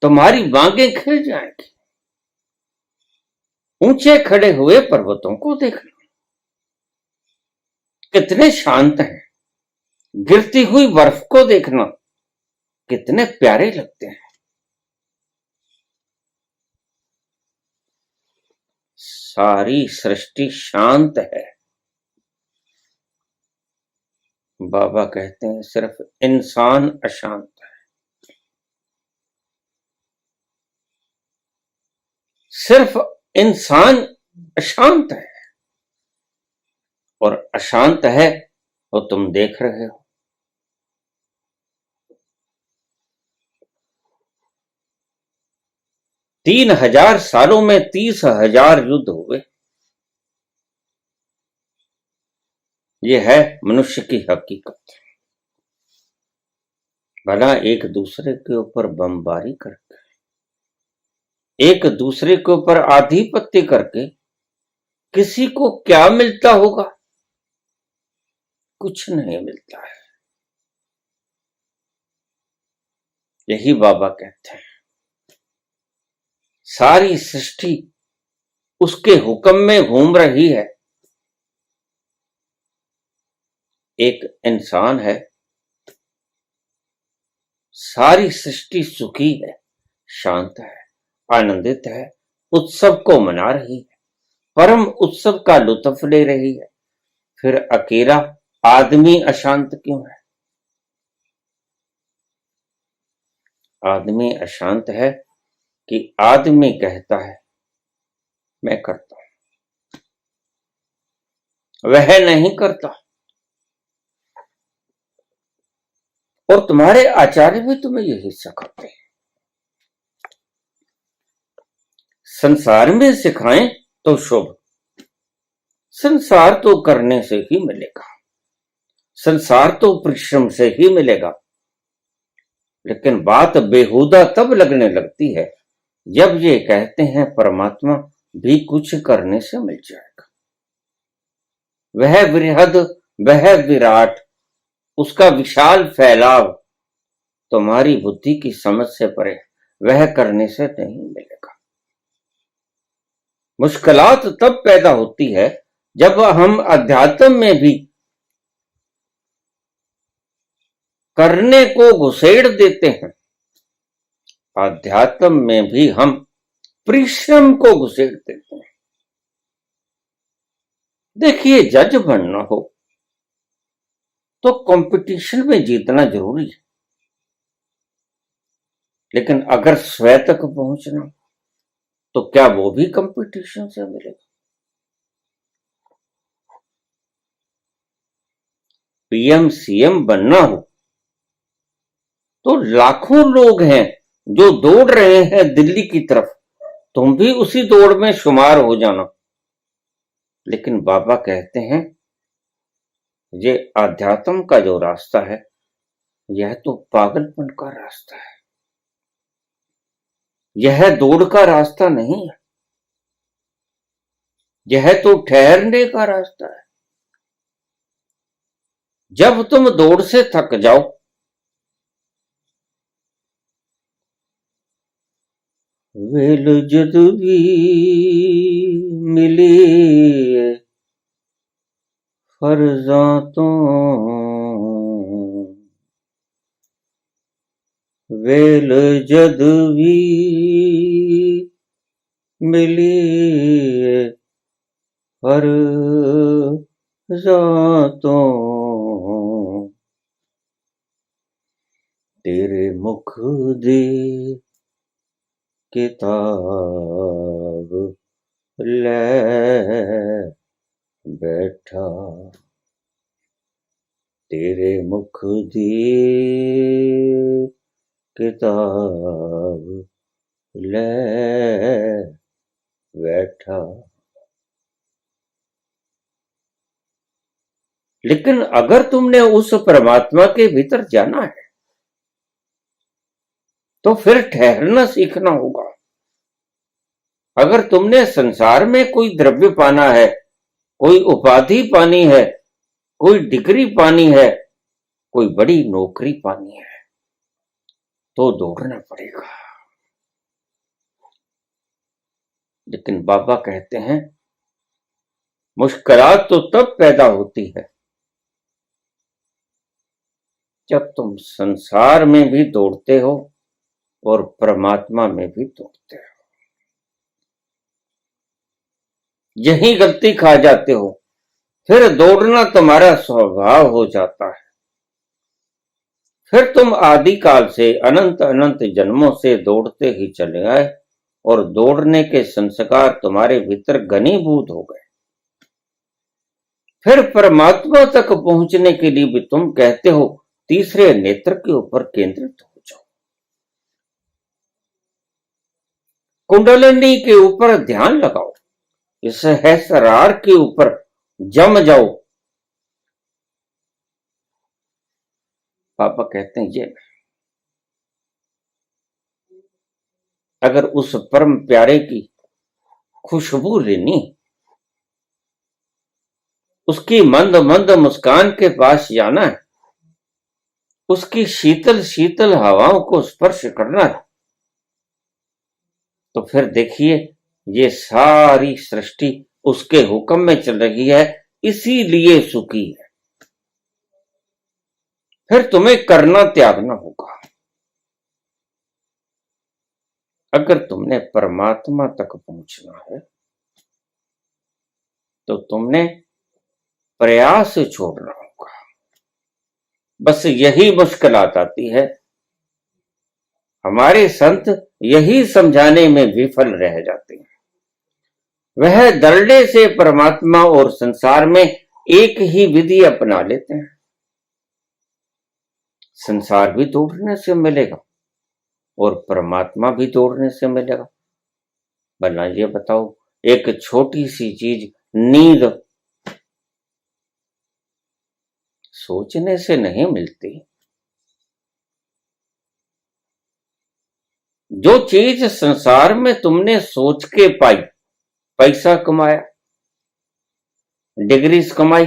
तुम्हारी बांगें खिल जाएंगी। ऊंचे खड़े हुए पर्वतों को देखना, कितने शांत हैं। गिरती हुई बर्फ को देखना, कितने प्यारे लगते हैं। सारी सृष्टि शांत है। बाबा कहते हैं सिर्फ इंसान अशांत है। सिर्फ इंसान अशांत है, और अशांत है वो तुम देख रहे हो। 3000 सालों में 30,000 युद्ध हुए। ये है मनुष्य की हकीकत। भला एक दूसरे के ऊपर बमबारी करके, एक दूसरे के ऊपर आधिपत्य करके किसी को क्या मिलता होगा? कुछ नहीं मिलता है। यही बाबा कहते हैं सारी सृष्टि उसके हुक्म में घूम रही है। एक इंसान है, सारी सृष्टि सुखी है, शांत है, आनंदित है, उत्सव को मना रही है, परम उत्सव का लुत्फ ले रही है। फिर अकेला आदमी अशांत क्यों है? आदमी अशांत है कि आदमी कहता है मैं करता हूं, वह नहीं करता। और तुम्हारे आचार्य भी तुम्हें यही सिखाते हैं। संसार में सिखाएं तो शुभ, संसार तो करने से ही मिलेगा, संसार तो परिश्रम से ही मिलेगा, लेकिन बात बेहुदा तब लगने लगती है जब ये कहते हैं परमात्मा भी कुछ करने से मिल जाएगा। वह वृहद, वह विराट, उसका विशाल फैलाव तुम्हारी बुद्धि की समझ से परे, वह करने से नहीं मिलेगा। मुश्किलात तब पैदा होती है जब हम अध्यात्म में भी करने को घुसेड़ देते हैं, अध्यात्म में भी हम परिश्रम को घुसेड़ देते हैं। देखिए, जज बनना हो तो कंपटीशन में जीतना जरूरी है, लेकिन अगर स्वयं तक पहुंचना तो क्या वो भी कंपटीशन से मिलेगा? पीएम सीएम बनना हो तो लाखों लोग हैं जो दौड़ रहे हैं दिल्ली की तरफ, तुम भी उसी दौड़ में शुमार हो जाना। लेकिन बाबा कहते हैं ये आध्यात्म का जो रास्ता है यह तो पागलपन का रास्ता है, यह दौड़ का रास्ता नहीं है, यह तो ठहरने का रास्ता है। जब तुम दौड़ से थक जाओ, वेल जद भी मिले फर्जातों, वेल जद भी मिले फर्जातों, तेरे मुख दे किताब ले बैठा, तेरे मुख दी किताब ले बैठा। लेकिन अगर तुमने उस परमात्मा के भीतर जाना है तो फिर ठहरना सीखना होगा। अगर तुमने संसार में कोई द्रव्य पाना है, कोई उपाधि पानी है, कोई डिग्री पानी है, कोई बड़ी नौकरी पानी है, तो दौड़ना पड़ेगा। लेकिन बाबा कहते हैं मुश्किलात तो तब पैदा होती है जब तुम संसार में भी दौड़ते हो और परमात्मा में भी दौड़ते हो। यही गलती खा जाते हो, फिर दौड़ना तुम्हारा स्वभाव हो जाता है। फिर तुम आदिकाल से अनंत अनंत जन्मों से दौड़ते ही चले आए और दौड़ने के संस्कार तुम्हारे भीतर घनीभूत हो गए। फिर परमात्मा तक पहुंचने के लिए भी तुम कहते हो तीसरे नेत्र के ऊपर केंद्रित हो जाओ, कुंडलिनी के ऊपर ध्यान लगाओ, इस सहस्रार के ऊपर जम जाओ। पापा कहते हैं ये अगर उस परम प्यारे की खुशबू लेनी, उसकी मंद मंद मुस्कान के पास जाना है, उसकी शीतल शीतल हवाओं को स्पर्श करना है, तो फिर देखिए ये सारी सृष्टि उसके हुक्म में चल रही है, इसीलिए सुखी है। फिर तुम्हें करना त्यागना होगा। अगर तुमने परमात्मा तक पहुंचना है तो तुमने प्रयास छोड़ना होगा। बस यही मुश्किलात आती है, हमारे संत यही समझाने में विफल रह जाते हैं। वह दरड़े से परमात्मा और संसार में एक ही विधि अपना लेते हैं। संसार भी दौड़ने से मिलेगा और परमात्मा भी दौड़ने से मिलेगा। भला ये बताओ, एक छोटी सी चीज नींद सोचने से नहीं मिलती। जो चीज संसार में तुमने सोच के पाई, पैसा कमाया, डिग्रीज कमाई,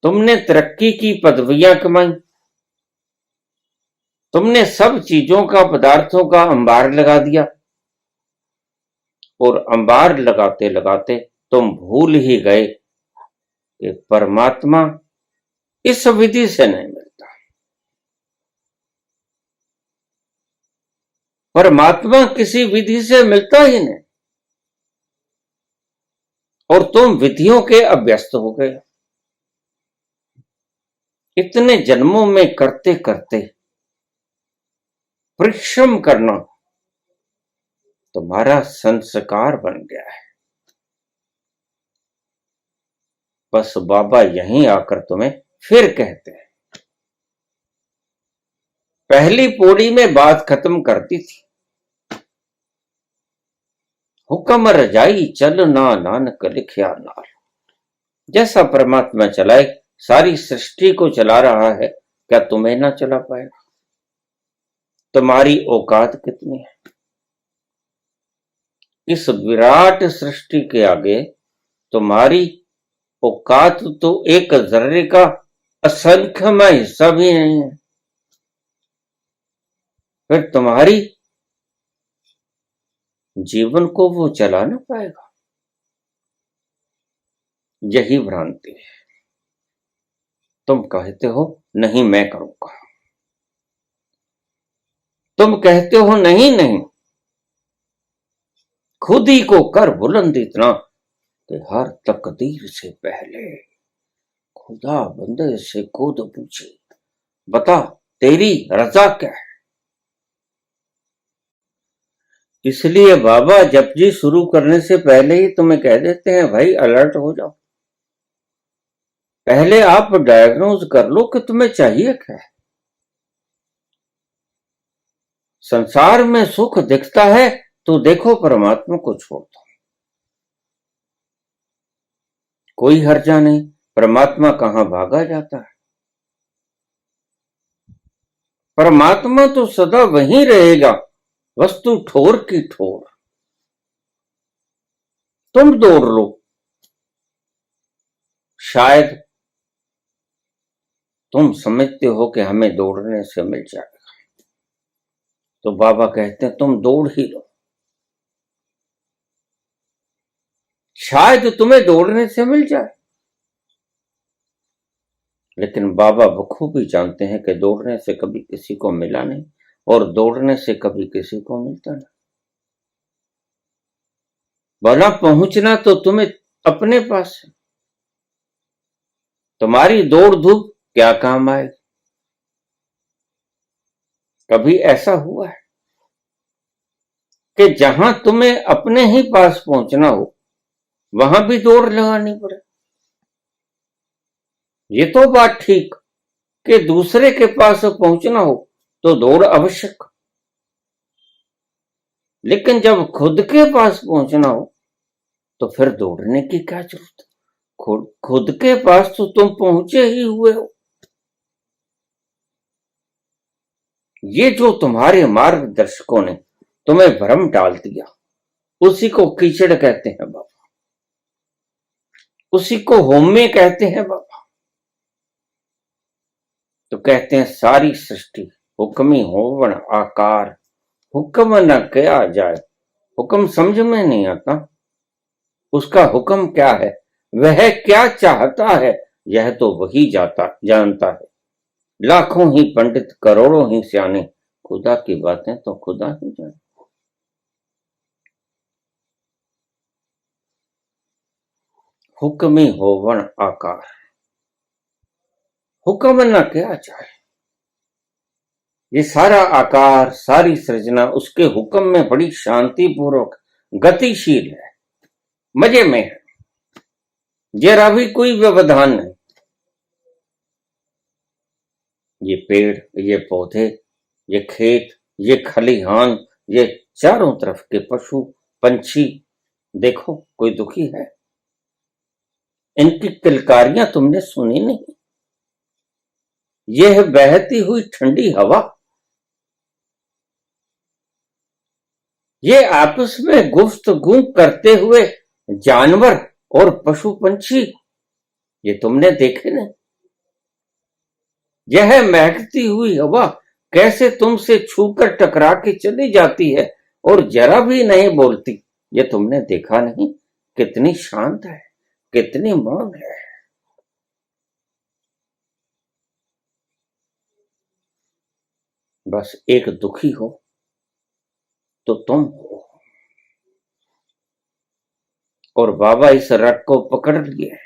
तुमने तरक्की की, पदवियां कमाई, तुमने सब चीजों का, पदार्थों का अंबार लगा दिया, और अंबार लगाते लगाते तुम भूल ही गए कि परमात्मा इस विधि से नहीं मिलता। परमात्मा किसी विधि से मिलता ही नहीं, और तुम विधियों के अभ्यस्त हो गए। इतने जन्मों में करते करते परिश्रम करना तुम्हारा संस्कार बन गया है। बस बाबा यहीं आकर तुम्हें फिर कहते हैं, पहली पौड़ी में बात खत्म करती थी, हुक्म रजाई चल ना नानक लिखिया नाल। जैसा परमात्मा चलाए, सारी सृष्टि को चला रहा है, क्या तुम्हें ना चला पाएगा? तुम्हारी औकात कितनी है? इस विराट सृष्टि के आगे तुम्हारी औकात तो एक जर्रे का असंख्यमय हिस्सा भी नहीं है। फिर तुम्हारी जीवन को वो चला ना पाएगा। यही भ्रांति है। तुम कहते हो नहीं मैं करूंगा, तुम कहते हो नहीं नहीं, खुद ही को कर बुलंद इतना कि हर तकदीर से पहले खुदा बंदे से खुद पूछे, बता तेरी रजा क्या है? इसलिए बाबा जपजी शुरू करने से पहले ही तुम्हें कह देते हैं, भाई अलर्ट हो जाओ। पहले आप डायग्नोज कर लो कि तुम्हें चाहिए क्या है। संसार में सुख दिखता है तो देखो परमात्मा को छोड़ दो, कोई हर्जा नहीं। परमात्मा कहां भागा जाता है? परमात्मा तो सदा वहीं रहेगा, वस्तु ठोर की ठोर। तुम दौड़ लो, शायद तुम समझते हो कि हमें दौड़ने से मिल जाएगा, तो बाबा कहते हैं तुम दौड़ ही लो। शायद तुम्हें दौड़ने से मिल जाए, लेकिन बाबा बखूबी जानते हैं कि दौड़ने से कभी किसी को मिला नहीं, और दौड़ने से कभी किसी को मिलता नहीं। भला पहुंचना तो तुम्हें अपने पास है, तुम्हारी दौड़ धूप क्या काम आएगी? कभी ऐसा हुआ है कि जहां तुम्हें अपने ही पास पहुंचना हो वहां भी दौड़ लगानी पड़े? ये तो बात ठीक कि दूसरे के पास पहुंचना हो तो दौड़ आवश्यक, लेकिन जब खुद के पास पहुंचना हो तो फिर दौड़ने की क्या जरूरत? खुद के पास तो तुम पहुंचे ही हुए हो। ये जो तुम्हारे मार्गदर्शकों ने तुम्हें भ्रम डाल दिया, उसी को कीचड़ कहते हैं बाबा, उसी को होमे कहते हैं बाबा। तो कहते हैं सारी सृष्टि हुक्मी होवन आकार, हुक्म न किया जाए। हुक्म समझ में नहीं आता, उसका हुक्म क्या है, वह क्या चाहता है, यह तो वही जानता है। लाखों ही पंडित, करोड़ों ही सियाने, खुदा की बातें तो खुदा ही जाने। हुक्मी होवन आकार, हुक्म न किया जाए। ये सारा आकार, सारी सृजना उसके हुक्म में बड़ी शांति पूर्वक गतिशील है, मजे में है, जरा भी कोई व्यवधान नहीं। ये पेड़, ये पौधे, ये खेत, ये खलिहान, ये चारों तरफ के पशु पंछी, देखो कोई दुखी है? इनकी किलकारियां तुमने सुनी नहीं? यह बहती हुई ठंडी हवा, ये आपस में गुफ्तगू करते हुए जानवर और पशु पंछी, ये तुमने देखे नहीं? यह महकती हुई हवा कैसे तुमसे छूकर टकरा के चली जाती है और जरा भी नहीं बोलती, ये तुमने देखा नहीं? कितनी शांत है, कितनी मौन है। बस एक दुखी हो तो तुम हो। और बाबा इस रट को पकड़ लिए,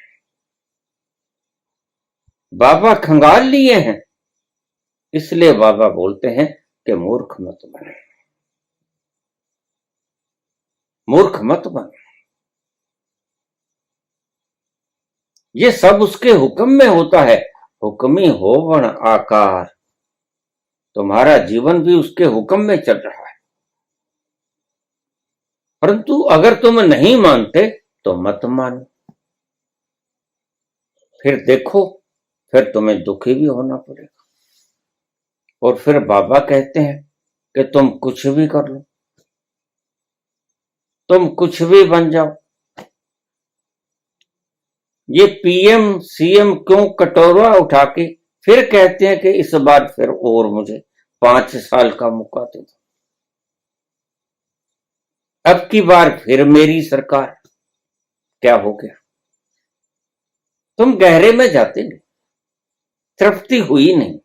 बाबा खंगाल लिए हैं, इसलिए बाबा बोलते हैं कि मूर्ख मत बने, मूर्ख मत बन। ये सब उसके हुक्म में होता है। हुक्मी होवन आकार, तुम्हारा जीवन भी उसके हुक्म में चल रहा है। परंतु अगर तुम नहीं मानते तो मत मानो, फिर देखो, फिर तुम्हें दुखी भी होना पड़ेगा। और फिर बाबा कहते हैं कि तुम कुछ भी कर लो, तुम कुछ भी बन जाओ। ये पीएम सीएम क्यों कटोरा उठा के फिर कहते हैं कि इस बार फिर और मुझे 5 साल का मौका दे दो, अब की बार फिर मेरी सरकार। क्या हो गया? तुम गहरे में जाते नहीं, तृप्ति हुई नहीं,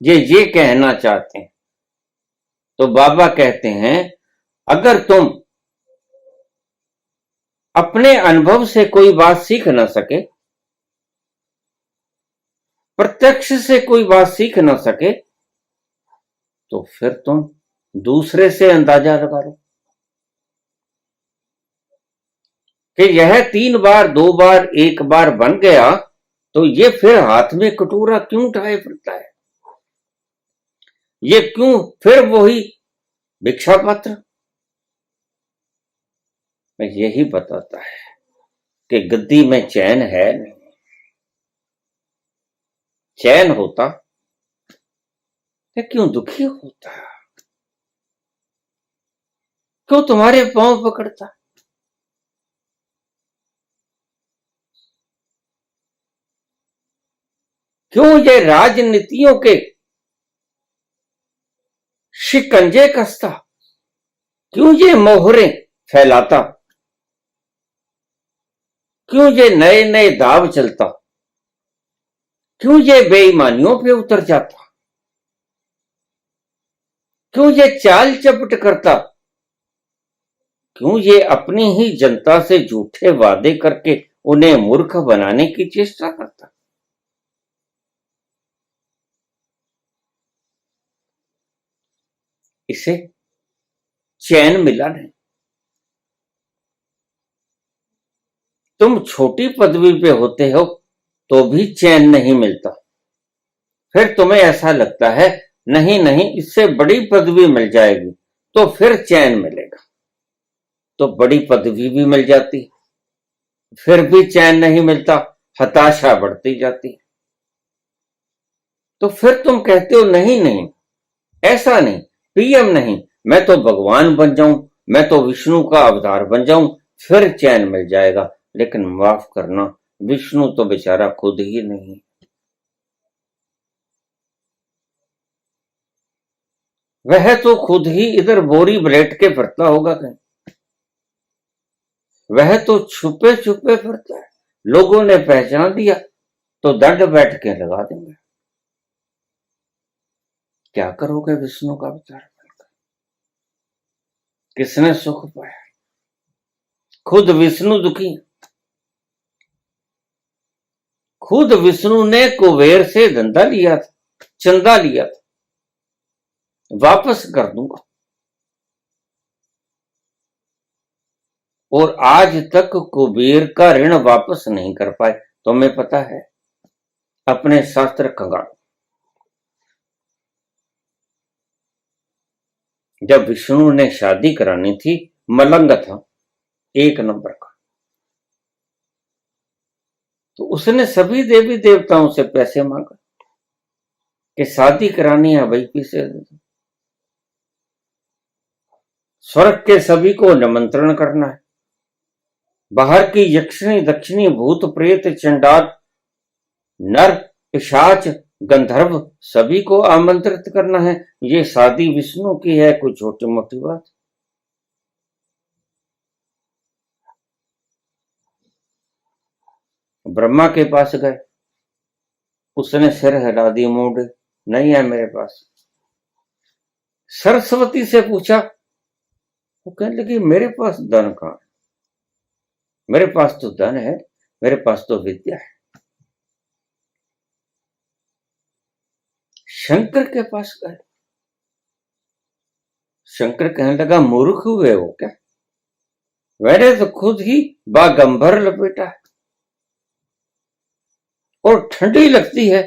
ये कहना चाहते हैं। तो बाबा कहते हैं अगर तुम अपने अनुभव से कोई बात सीख ना सके, प्रत्यक्ष से कोई बात सीख ना सके, तो फिर तुम दूसरे से अंदाजा लगा लो कि यह 3 बार 2 बार 1 बार बन गया, तो ये फिर हाथ में कटोरा क्यों उठाए फिरता है? ये क्यों फिर वही भिक्षा पात्र? मैं यही बताता है कि गद्दी में चैन है नहीं। चैन होता तो क्यों दुखी होता? क्यों तुम्हारे पांव पकड़ता? क्यों ये राजनीतियों के शिकंजे कसता? क्यों ये मोहरें फैलाता? क्यों ये नए नए दाव चलता? क्यों ये बेईमानियों पे उतर जाता? क्यों ये चाल चपट करता? क्यों ये अपनी ही जनता से झूठे वादे करके उन्हें मूर्ख बनाने की चेष्टा करता? इसे चैन मिला नहीं। तुम छोटी पदवी पे होते हो तो भी चैन नहीं मिलता। फिर तुम्हें ऐसा लगता है नहीं नहीं इससे बड़ी पदवी मिल जाएगी तो फिर चैन मिलेगा, तो बड़ी पदवी भी मिल जाती, फिर भी चैन नहीं मिलता, हताशा बढ़ती जाती। तो फिर तुम कहते हो नहीं नहीं ऐसा नहीं, पीएम नहीं, मैं तो भगवान बन जाऊं, मैं तो विष्णु का अवतार बन जाऊं, फिर चैन मिल जाएगा। लेकिन माफ करना, विष्णु तो बेचारा खुद ही नहीं, वह तो खुद ही इधर बोरी ब्लेट के फिरता होगा कहीं। वह तो छुपे छुपे फिरता है, लोगों ने पहचान दिया तो दंड बैठ के लगा देंगे। क्या करोगे विष्णु का अवतार बनकर? किसने सुख पाया? खुद विष्णु दुखी। खुद विष्णु ने कुबेर से धंधा लिया था, चंदा लिया था, वापस कर दूंगा, और आज तक कुबेर का ऋण वापस नहीं कर पाए। तुम्हें पता है? अपने शास्त्र खंगालो। जब विष्णु ने शादी करानी थी, मलंग था 1 नंबर का, तो उसने सभी देवी देवताओं से पैसे मांगा कि शादी करानी है भाई, पैसे दे दो। स्वर्ग के सभी को निमंत्रण करना है, बाहर की यक्षिणी दक्षिणी भूत प्रेत चंडाल नर पिशाच गंधर्व सभी को आमंत्रित करना है। ये शादी विष्णु की है, कोई छोटी मोटी बात। ब्रह्मा के पास गए, उसने सिर हिला दी, मूड नहीं है मेरे पास। सरस्वती से पूछा, वो कहने लगी मेरे पास धन कहां है, मेरे पास तो धन है, मेरे पास तो विद्या है। शंकर के पास गए, शंकर कहने लगा मूर्ख हुए हो क्या, मैंने तो खुद ही बागंबर लपेटा है और ठंडी लगती है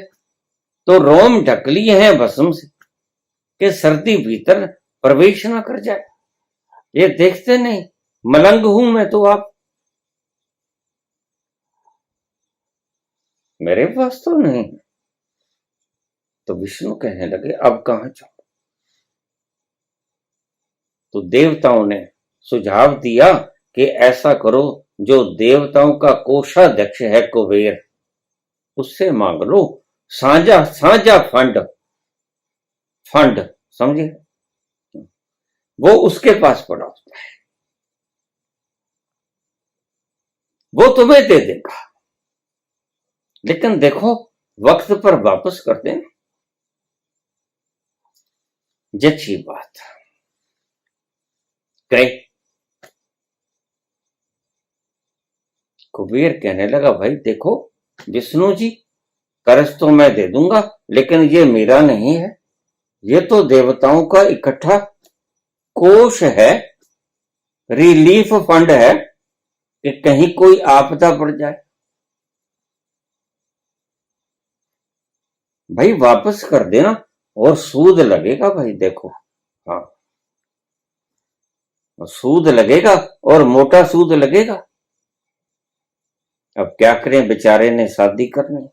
तो रोम ढक लिए हैं भस्म से कि सर्दी भीतर प्रवेश ना कर जाए। ये देखते नहीं मलंग हूं मैं तो आप, मेरे पास तो नहीं। तो विष्णु कहने लगे अब कहां जाऊं। तो देवताओं ने सुझाव दिया कि ऐसा करो, जो देवताओं का कोषाध्यक्ष है कुबेर, उससे मांग लो साझा साझा फंड, फंड समझे, वो उसके पास पड़ा होता है, वो तुम्हें दे देगा। लेकिन देखो वक्त पर वापस कर देना। जच्ची बात गए। कुबेर कहने लगा भाई देखो विष्णु जी, कर्ज तो मैं दे दूंगा, लेकिन ये मेरा नहीं है, ये तो देवताओं का इकट्ठा कोष है, रिलीफ फंड है कि कहीं कोई आपदा पड़ जाए। भाई वापस कर देना, और सूद लगेगा भाई, देखो हाँ सूद लगेगा और मोटा सूद लगेगा। अब क्या करें, बेचारे ने शादी करनी।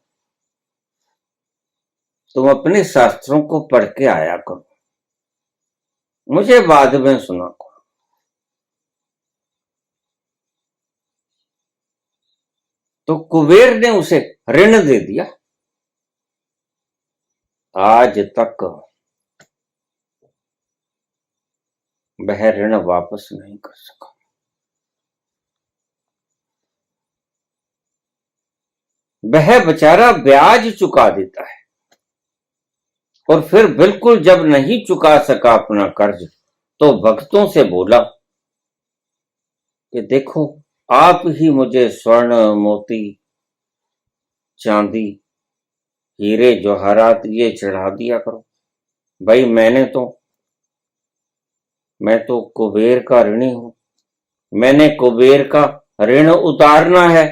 तुम अपने शास्त्रों को पढ़ के आया करो, मुझे बाद में सुना करो। तो कुबेर ने उसे ऋण दे दिया। आज तक वह ऋण वापस नहीं कर सका। वह बेचारा ब्याज चुका देता है, और फिर बिल्कुल जब नहीं चुका सका अपना कर्ज, तो भक्तों से बोला कि देखो आप ही मुझे स्वर्ण मोती चांदी हीरे जवाहरात ये चढ़ा दिया करो। भाई मैं तो कुबेर का ऋणी हूं, मैंने कुबेर का ऋण उतारना है।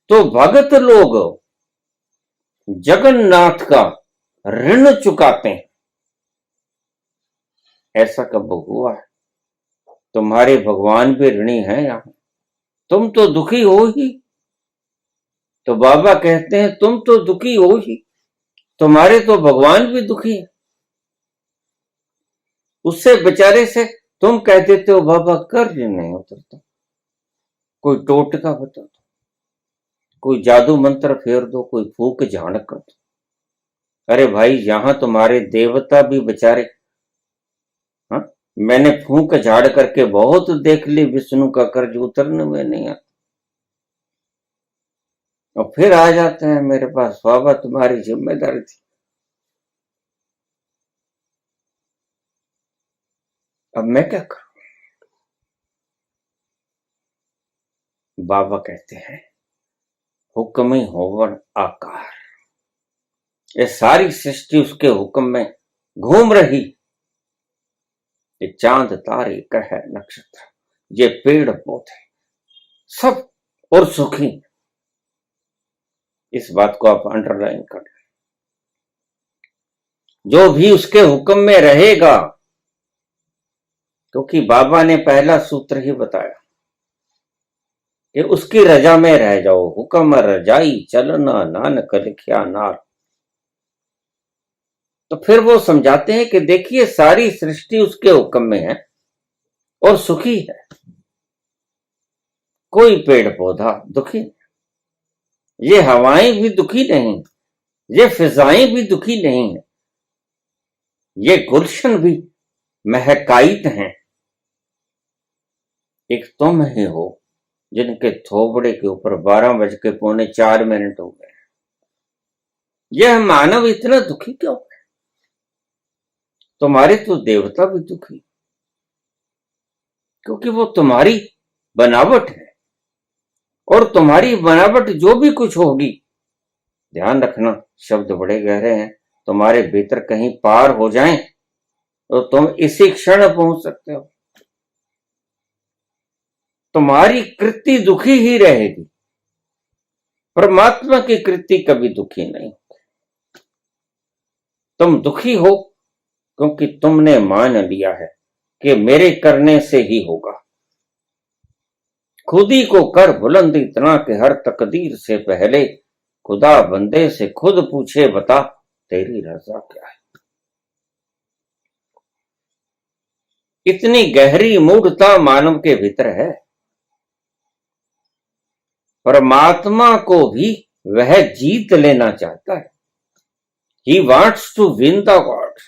तो भगत लोग जगन्नाथ का ऋण चुकाते हैं। ऐसा कब हुआ है? तुम्हारे भगवान भी ऋणी हैं यहां, तुम तो दुखी हो ही। तो बाबा कहते हैं तुम तो दुखी हो ही, तुम्हारे तो भगवान भी दुखी है। उससे बेचारे से तुम कह देते हो बाबा कर्ज नहीं उतरता, कोई टोटका बता दो, कोई जादू मंत्र फेर दो, कोई फूक झाड़ कर दो। अरे भाई यहां तुम्हारे देवता भी बेचारे, हाँ मैंने फूक झाड़ करके बहुत देख ली, विष्णु का कर्ज उतरने में नहीं आता, और फिर आ जाते हैं मेरे पास, बाबा तुम्हारी जिम्मेदारी थी। अब मैं क्या करूं? बाबा कहते हैं हुक्म ही होवन आकार, ये सारी सृष्टि उसके हुक्म में घूम रही। ये चांद तारे ग्रह नक्षत्र, ये पेड़ पौधे सब और सुखी। इस बात को आप अंडरलाइन कर, जो भी उसके हुक्म में रहेगा, क्योंकि बाबा ने पहला सूत्र ही बताया, कि उसकी रजा में रह जाओ। हुक्म रजाई चलना नानक लिखिया नार। तो फिर वो समझाते हैं कि देखिए सारी सृष्टि उसके हुक्म में है और सुखी है। कोई पेड़ पौधा दुखी, ये हवाएं भी दुखी नहीं, ये फिजाएं भी दुखी नहीं है, ये गुलशन भी महकाइत हैं। एक तुम ही हो जिनके थोबड़े के ऊपर 12:04 हो गए। यह मानव इतना दुखी क्यों है? तुम्हारे तो देवता भी दुखी, क्योंकि वो तुम्हारी बनावट है। और तुम्हारी बनावट जो भी कुछ होगी, ध्यान रखना शब्द बड़े गहरे हैं, तुम्हारे भीतर कहीं पार हो जाएं तो तुम इसी क्षण पहुंच सकते हो। तुम्हारी कृति दुखी ही रहेगी, परमात्मा की कृति कभी दुखी नहीं। तुम दुखी हो क्योंकि तुमने मान लिया है कि मेरे करने से ही होगा। खुदी को कर बुलंद इतना कि हर तकदीर से पहले खुदा बंदे से खुद पूछे बता तेरी रजा क्या है। इतनी गहरी मूढ़ता मानव के भीतर है। परमात्मा को भी वह जीत लेना चाहता है। He wants to win the God।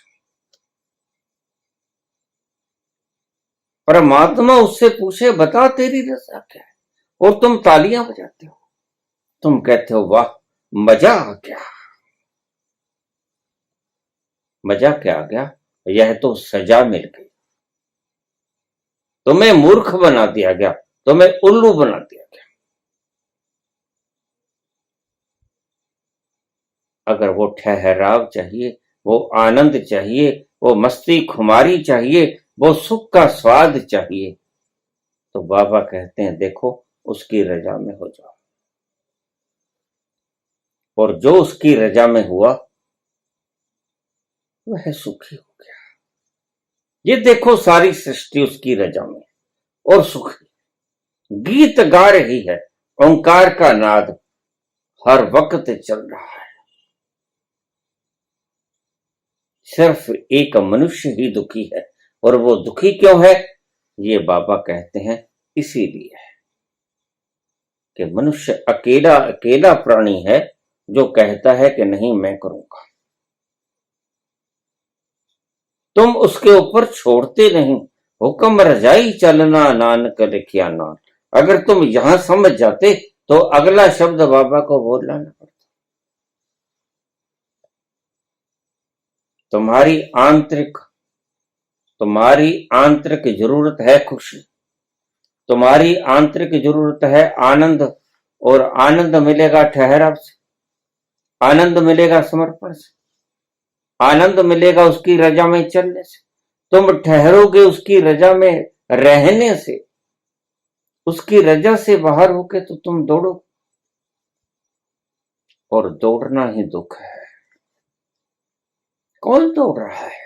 परमात्मा उससे पूछे बता तेरी रजा क्या है, और तुम तालियां बजाते हो, तुम कहते हो वाह मजा आ गया। मजा क्या आ गया? यह तो सजा मिल गई। तुम्हें मूर्ख बना दिया गया, तुम्हें उल्लू बना दिया गया। अगर वो ठहराव चाहिए, वो आनंद चाहिए, वो मस्ती खुमारी चाहिए, वो सुख का स्वाद चाहिए, तो बाबा कहते हैं देखो उसकी रजा में हो जाओ। और जो उसकी रजा में हुआ वह सुखी हो गया। ये देखो सारी सृष्टि उसकी रजा में और सुखी, गीत गा रही है, ओंकार का नाद हर वक्त चल रहा है। सिर्फ एक मनुष्य ही दुखी है, और वो दुखी क्यों है? ये बाबा कहते हैं इसीलिए है कि मनुष्य अकेला अकेला प्राणी है जो कहता है कि नहीं मैं करूंगा। तुम उसके ऊपर छोड़ते नहीं। हुक्म रजाई चलना नानक लिखिया नान। अगर तुम यहां समझ जाते तो अगला शब्द बाबा को बोलना न पड़ता। तुम्हारी आंतरिक जरूरत है खुशी, तुम्हारी आंतरिक जरूरत है आनंद, और आनंद मिलेगा ठहराव से, आनंद मिलेगा समर्पण से, आनंद मिलेगा उसकी रजा में चलने से। तुम ठहरोगे उसकी रजा में रहने से, उसकी रजा से बाहर होके तो तुम दौड़ो, और दौड़ना ही दुख है। कौन दौड़ रहा है?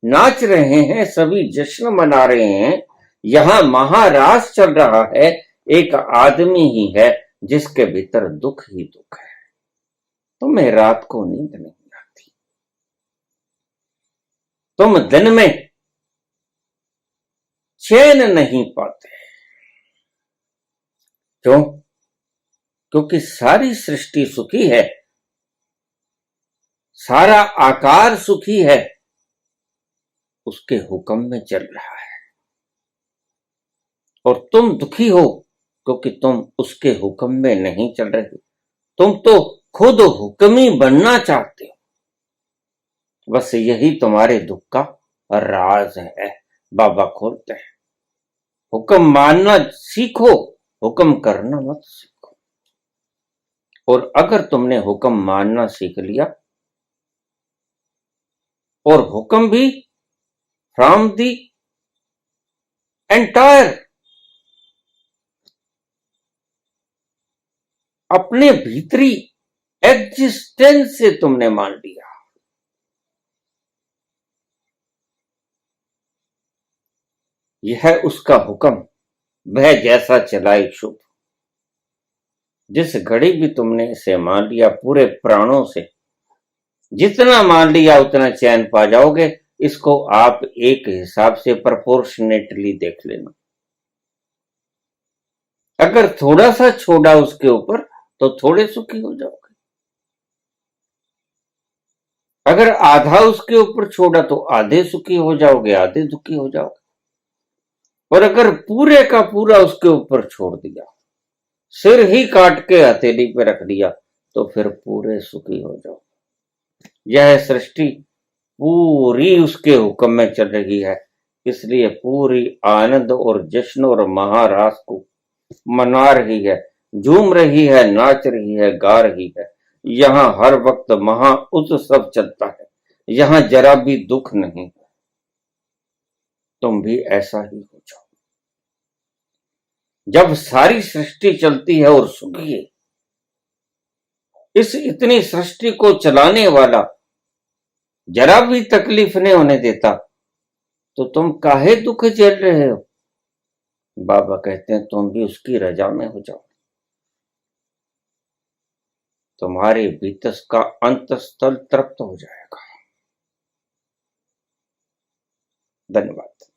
नाच रहे हैं सभी, जश्न मना रहे हैं, यहां महारास चल रहा है। एक आदमी ही है जिसके भीतर दुख ही दुख है। तुम्हें रात को नींद नहीं आती, तुम दिन में चैन नहीं पाते। क्यों? क्योंकि सारी सृष्टि सुखी है, सारा आकार सुखी है, उसके हुक्म में चल रहा है। और तुम दुखी हो क्योंकि तुम उसके हुक्म में नहीं चल रहे। तुम तो खुद हुक्मी बनना चाहते हो। बस यही तुम्हारे दुख का राज है। बाबा खोलते हैं, हुक्म मानना सीखो, हुक्म करना मत सीखो। और अगर तुमने हुक्म मानना सीख लिया, और हुक्म भी फ्रॉम दी एंटायर, अपने भीतरी एग्जिस्टेंस से तुमने मान लिया, यह है उसका हुक्म। वह जैसा चलाए शुभ। जिस घड़ी भी तुमने इसे मान लिया पूरे प्राणों से, जितना मान लिया उतना चैन पा जाओगे। इसको आप एक हिसाब से प्रोपोर्शनेटली देख लेना। अगर थोड़ा सा छोड़ा उसके ऊपर तो थोड़े सुखी हो जाओगे, अगर आधा उसके ऊपर छोड़ा तो आधे सुखी हो जाओगे, आधे दुखी हो जाओगे। और अगर पूरे का पूरा उसके ऊपर छोड़ दिया, सिर ही काट के हथेली पे रख दिया, तो फिर पूरे सुखी हो जाओ। यह सृष्टि पूरी उसके हुक्म में चल रही है, इसलिए पूरी आनंद और जश्न और महारास को मना रही है, झूम रही है, नाच रही है, गा रही है। यहाँ हर वक्त महा उत्सव चलता है, यहाँ जरा भी दुख नहीं। तुम भी ऐसा ही हो जाओ। जब सारी सृष्टि चलती है और सुखी है, इस इतनी सृष्टि को चलाने वाला जरा भी तकलीफ नहीं होने देता, तो तुम काहे दुख झेल रहे हो? बाबा कहते हैं तुम भी उसकी रजा में हो जाओ, तुम्हारे भीतर का अंतस्थल तृप्त हो जाएगा। धन्यवाद।